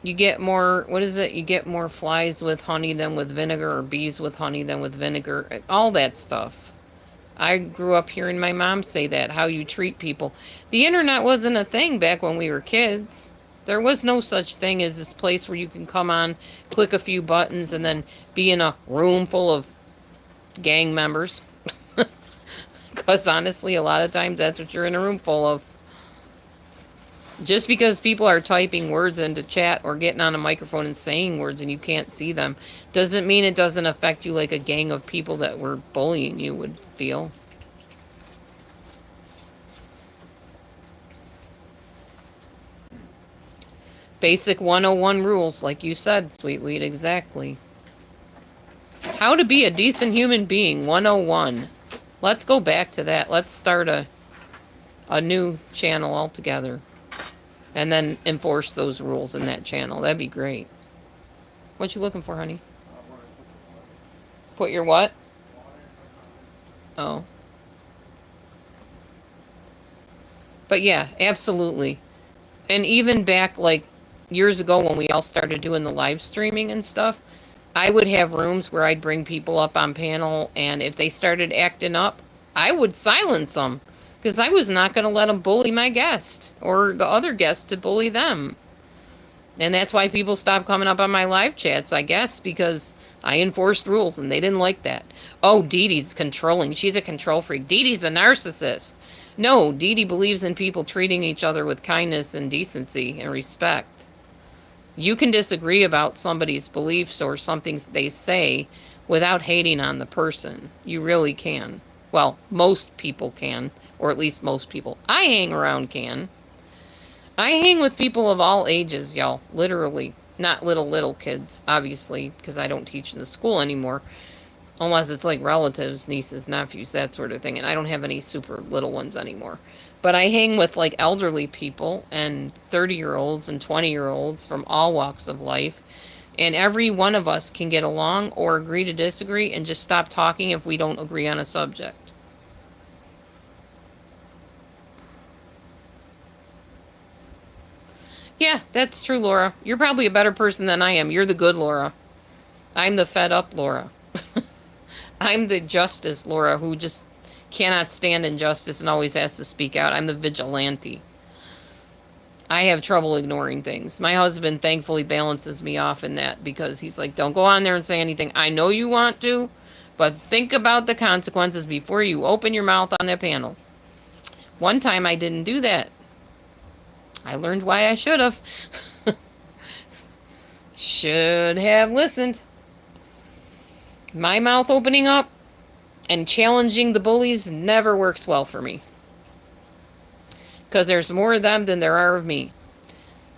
[SPEAKER 1] You get more, what is it? You get more flies with honey than with vinegar, or bees with honey than with vinegar. All that stuff. I grew up hearing my mom say that, how you treat people. The internet wasn't a thing back when we were kids. There was no such thing as this place where you can come on, click a few buttons, and then be in a room full of gang members. Because honestly, a lot of times that's what you're in a room full of. Just because people are typing words into chat or getting on a microphone and saying words and you can't see them, doesn't mean it doesn't affect you like a gang of people that were bullying you would feel. Basic 101 rules, like you said, Sweetweed, exactly. How to be a decent human being, 101. Let's go back to that. Let's start a new channel altogether. And then enforce those rules in that channel. That'd be great. What you looking for, honey? Put your what? Oh. But yeah, absolutely. And even back like years ago when we all started doing the live streaming and stuff, I would have rooms where I'd bring people up on panel, and if they started acting up, I would silence them. Because I was not going to let them bully my guest or the other guests to bully them. And that's why people stopped coming up on my live chats, I guess, because I enforced rules and they didn't like that. Oh, Dee Dee's controlling. She's a control freak. Dee Dee's a narcissist. No, Dee Dee believes in people treating each other with kindness and decency and respect. You can disagree about somebody's beliefs or something they say without hating on the person. You really can. Well, most people can. Or at least most people I hang around can. I hang with people of all ages, y'all. Literally. Not little kids, obviously, because I don't teach in the school anymore. Unless it's like relatives, nieces, nephews, that sort of thing. And I don't have any super little ones anymore. But I hang with like elderly people and 30-year-olds and 20-year-olds from all walks of life. And every one of us can get along or agree to disagree and just stop talking if we don't agree on a subject. Yeah, that's true, Laura. You're probably a better person than I am. You're the good Laura. I'm the fed up Laura. I'm the justice Laura who just cannot stand injustice and always has to speak out. I'm the vigilante. I have trouble ignoring things. My husband thankfully balances me off in that because he's like, don't go on there and say anything. I know you want to, but think about the consequences before you open your mouth on that panel. One time I didn't do that. I learned why I should have. Should have listened. My mouth opening up and challenging the bullies never works well for me. Because there's more of them than there are of me.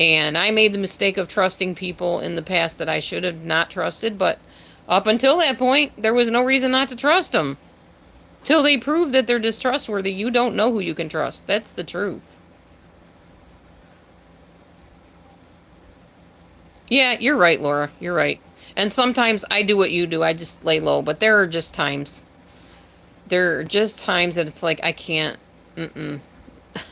[SPEAKER 1] And I made the mistake of trusting people in the past that I should have not trusted, but up until that point, there was no reason not to trust them. Till they prove that they're distrustworthy, you don't know who you can trust. That's the truth. Yeah, you're right, Laura. You're right. And sometimes I do what you do. I just lay low. But there are just times. There are just times that it's like, I can't.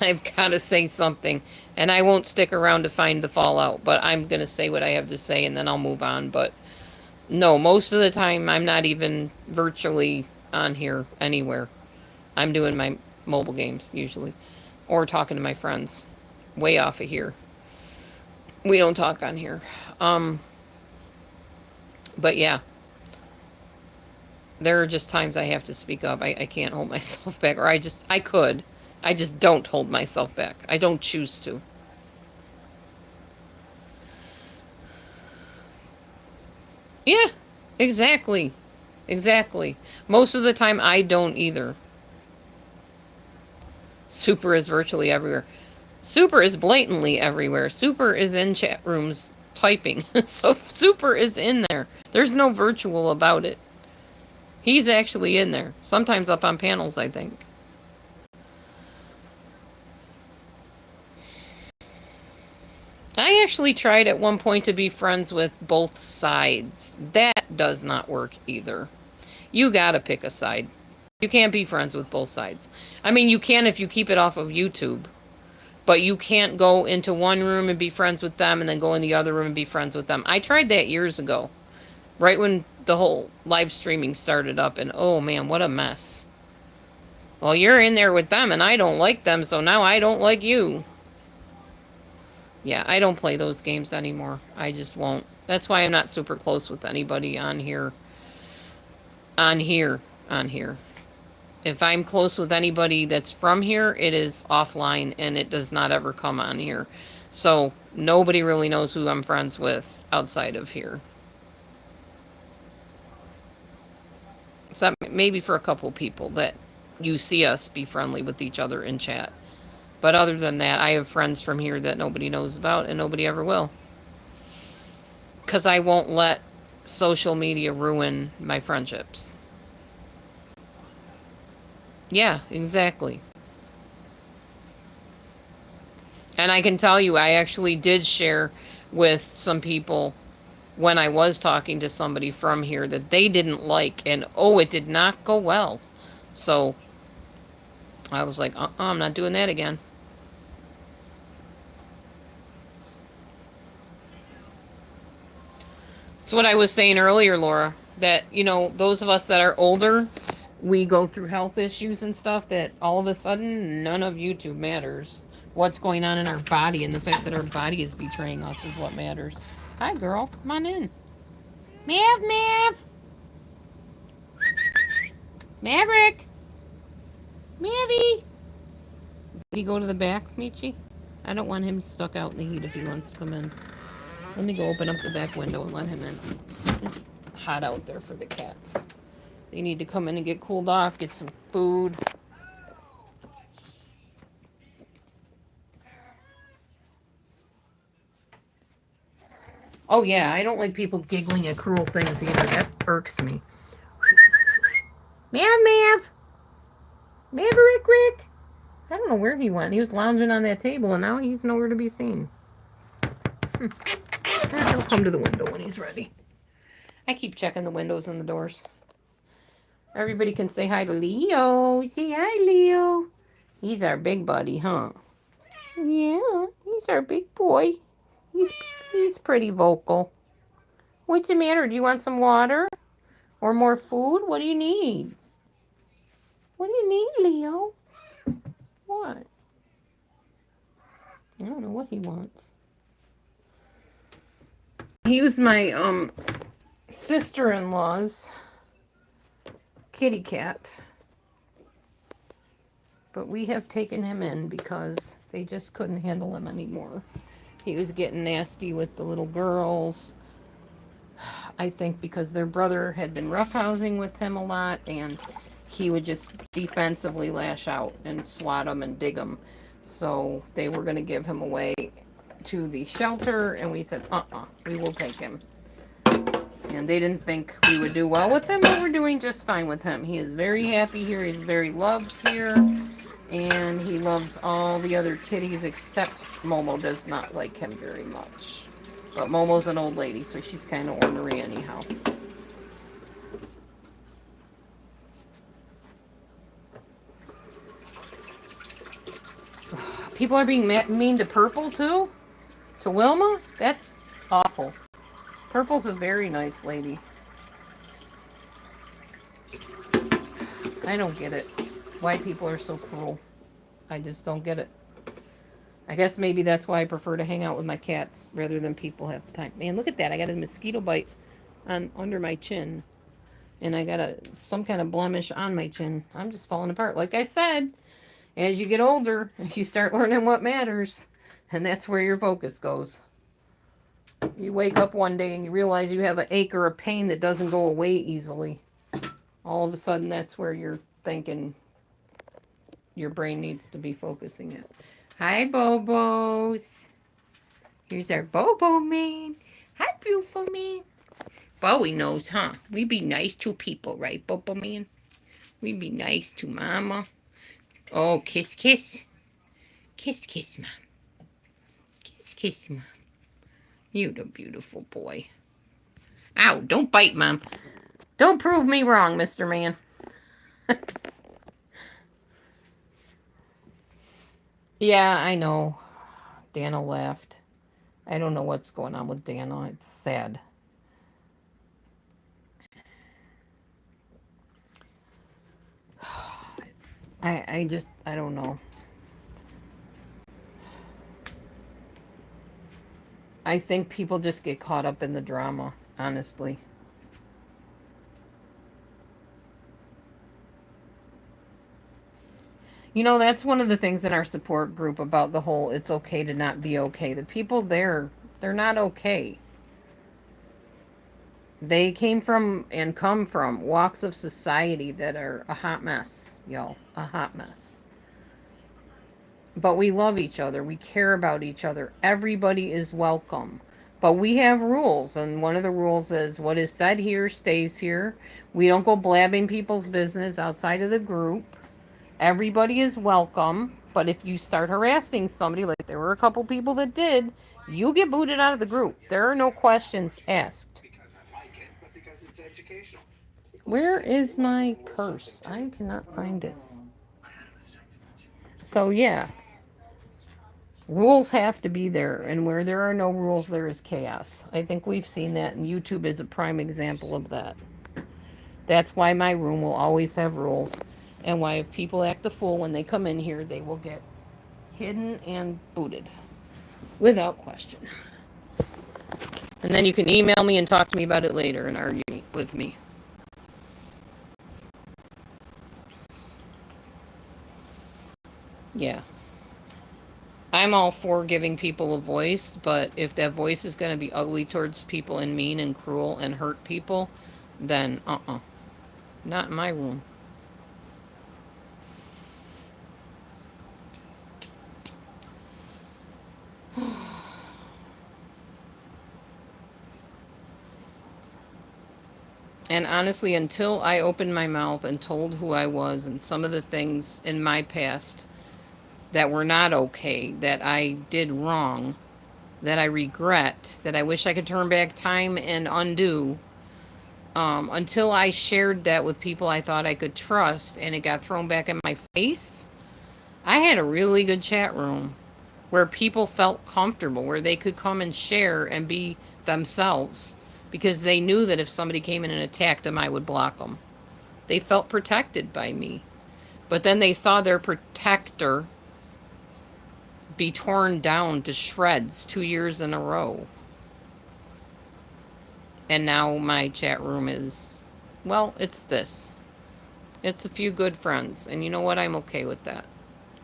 [SPEAKER 1] I've got to say something. And I won't stick around to find the fallout. But I'm going to say what I have to say and then I'll move on. But no, most of the time I'm not even virtually on here anywhere. I'm doing my mobile games usually. Or talking to my friends. Way off of here. We don't talk on here. But yeah. There are just times I have to speak up. I can't hold myself back. Or I could. I just don't hold myself back. I don't choose to. Yeah, exactly. Exactly. Most of the time, I don't either. Super is virtually everywhere. Super is blatantly everywhere. Super is in chat rooms typing. So Super is in there. There's no virtual about it. He's actually in there. Sometimes up on panels, I think. I actually tried at one point to be friends with both sides. That does not work either. You gotta pick a side. You can't be friends with both sides. I mean, you can if you keep it off of YouTube. But you can't go into one room and be friends with them and then go in the other room and be friends with them. I tried that years ago. Right when the whole live streaming started up. And oh man, what a mess. Well, you're in there with them and I don't like them, so now I don't like you. Yeah, I don't play those games anymore. I just won't. That's why I'm not super close with anybody on here. On here. If I'm close with anybody that's from here, it is offline and it does not ever come on here. So nobody really knows who I'm friends with outside of here. Except maybe for a couple people that you see us be friendly with each other in chat. But other than that, I have friends from here that nobody knows about and nobody ever will. Because I won't let social media ruin my friendships. Yeah, exactly. And I can tell you, I actually did share with some people when I was talking to somebody from here that they didn't like. And oh, it did not go well. So I was like, I'm not doing that again. It's what I was saying earlier, Laura, that, you know, those of us that are older, we go through health issues and stuff that all of a sudden none of YouTube matters. What's going on in our body and the fact that our body is betraying us is what matters. Hi, girl. Come on in. Mav, Mav. Maverick. Mavie. Did he go to the back, Michi? I don't want him stuck out in the heat if he wants to come in. Let me go open up the back window and let him in. It's hot out there for the cats. They need to come in and get cooled off, get some food. Oh yeah, I don't like people giggling at cruel things either. That irks me. Mav, Mav! Maverick Rick! I don't know where he went. He was lounging on that table and now he's nowhere to be seen. He'll come to the window when he's ready. I keep checking the windows and the doors. Everybody can say hi to Leo. Say hi, Leo. He's our big buddy, huh? Yeah, he's our big boy. He's pretty vocal. What's the matter? Do you want some water? Or more food? What do you need? What do you need, Leo? What? I don't know what he wants. He was my sister-in-law's kitty cat. But we have taken him in because they just couldn't handle him anymore. He was getting nasty with the little girls. I think because their brother had been roughhousing with him a lot, and he would just defensively lash out and swat him and dig him. So they were going to give him away to the shelter, and we said, we will take him. And they didn't think we would do well with him, but we're doing just fine with him. He is very happy here. He's very loved here. And he loves all the other kitties except Momo does not like him very much. But Momo's an old lady, so she's kind of ornery anyhow. People are being mean to Purple, too? To Wilma? That's awful. Purple's a very nice lady. I don't get it. Why people are so cruel. I just don't get it. I guess maybe that's why I prefer to hang out with my cats rather than people have time. Man, look at that. I got a mosquito bite under my chin. And I got some kind of blemish on my chin. I'm just falling apart. Like I said, as you get older, you start learning what matters. And that's where your focus goes. You wake up one day and you realize you have an ache or a pain that doesn't go away easily. All of a sudden, that's where you're thinking your brain needs to be focusing it. Hi, Bobos. Here's our Bobo man. Hi, beautiful man. Bowie knows, huh? We be nice to people, right, Bobo man? We be nice to Mama. Oh, kiss, kiss. Kiss, kiss, Mom. Kiss, kiss, Mom. You the beautiful boy. Ow, don't bite, Mom. Don't prove me wrong, Mr. Man. Yeah, I know. Dana left. I don't know what's going on with Dana. It's sad. I don't know. I think people just get caught up in the drama, honestly. You know, that's one of the things in our support group about the whole it's okay to not be okay. The people there, they're not okay. They came from and come from walks of society that are a hot mess, y'all. A hot mess. But we love each other. We care about each other. Everybody is welcome. But we have rules, and one of the rules is what is said here stays here. We don't go blabbing people's business outside of the group. Everybody is welcome, but if you start harassing somebody, like there were a couple people that did, you get booted out of the group. There are no questions asked. Where is my purse? I cannot find it. So, yeah. Rules have to be there, and where there are no rules, there is chaos. I think we've seen that, and YouTube is a prime example of that. That's why my room will always have rules, and why if people act the fool when they come in here, they will get hidden and booted. Without question. And then you can email me and talk to me about it later and argue with me. Yeah. I'm all for giving people a voice, but if that voice is going to be ugly towards people and mean and cruel and hurt people, then not in my room. And honestly, until I opened my mouth and told who I was and some of the things in my past that were not okay, that I did wrong, that I regret, that I wish I could turn back time and undo, until I shared that with people I thought I could trust and it got thrown back in my face, I had a really good chat room where people felt comfortable, where they could come and share and be themselves because they knew that if somebody came in and attacked them, I would block them. They felt protected by me. But then they saw their protector be torn down to shreds 2 years in a row. And now my chat room is, well, it's this. It's a few good friends. And you know what? I'm okay with that.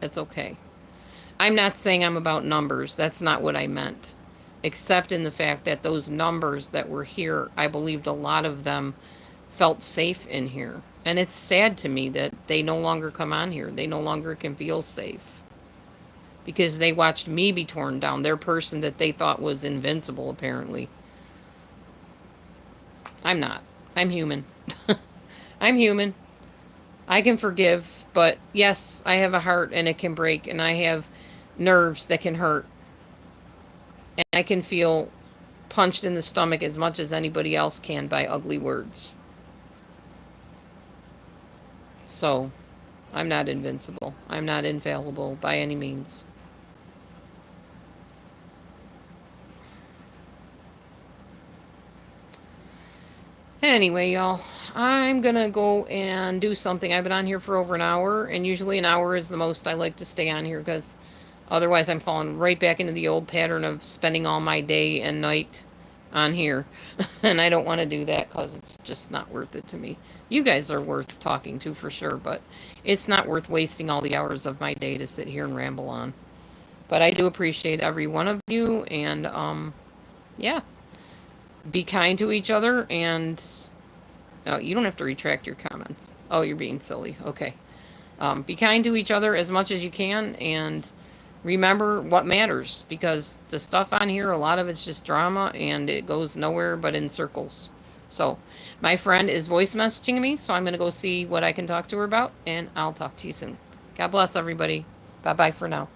[SPEAKER 1] It's okay. I'm not saying I'm about numbers. That's not what I meant. except in the fact that those numbers that were here, I believed a lot of them felt safe in here. And it's sad to me that they no longer come on here. They no longer can feel safe. Because they watched me be torn down. Their person that they thought was invincible, apparently. I'm not. I'm human. I'm human. I can forgive, but yes, I have a heart and it can break, and I have nerves that can hurt. And I can feel punched in the stomach as much as anybody else can by ugly words. So, I'm not invincible. I'm not infallible by any means. Anyway, y'all, I'm gonna go and do something. I've been on here for over an hour, and usually an hour is the most I like to stay on here, because otherwise I'm falling right back into the old pattern of spending all my day and night on here. And I don't want to do that because it's just not worth it to me. You guys are worth talking to for sure, but it's not worth wasting all the hours of my day to sit here and ramble on. But I do appreciate every one of you, and yeah, be kind to each other, and oh, you don't have to retract your comments. Oh, you're being silly. Okay. Be kind to each other as much as you can, and remember what matters, because the stuff on here, a lot of it's just drama, and it goes nowhere but in circles. So, my friend is voice messaging me, so I'm going to go see what I can talk to her about, and I'll talk to you soon. God bless everybody. Bye-bye for now.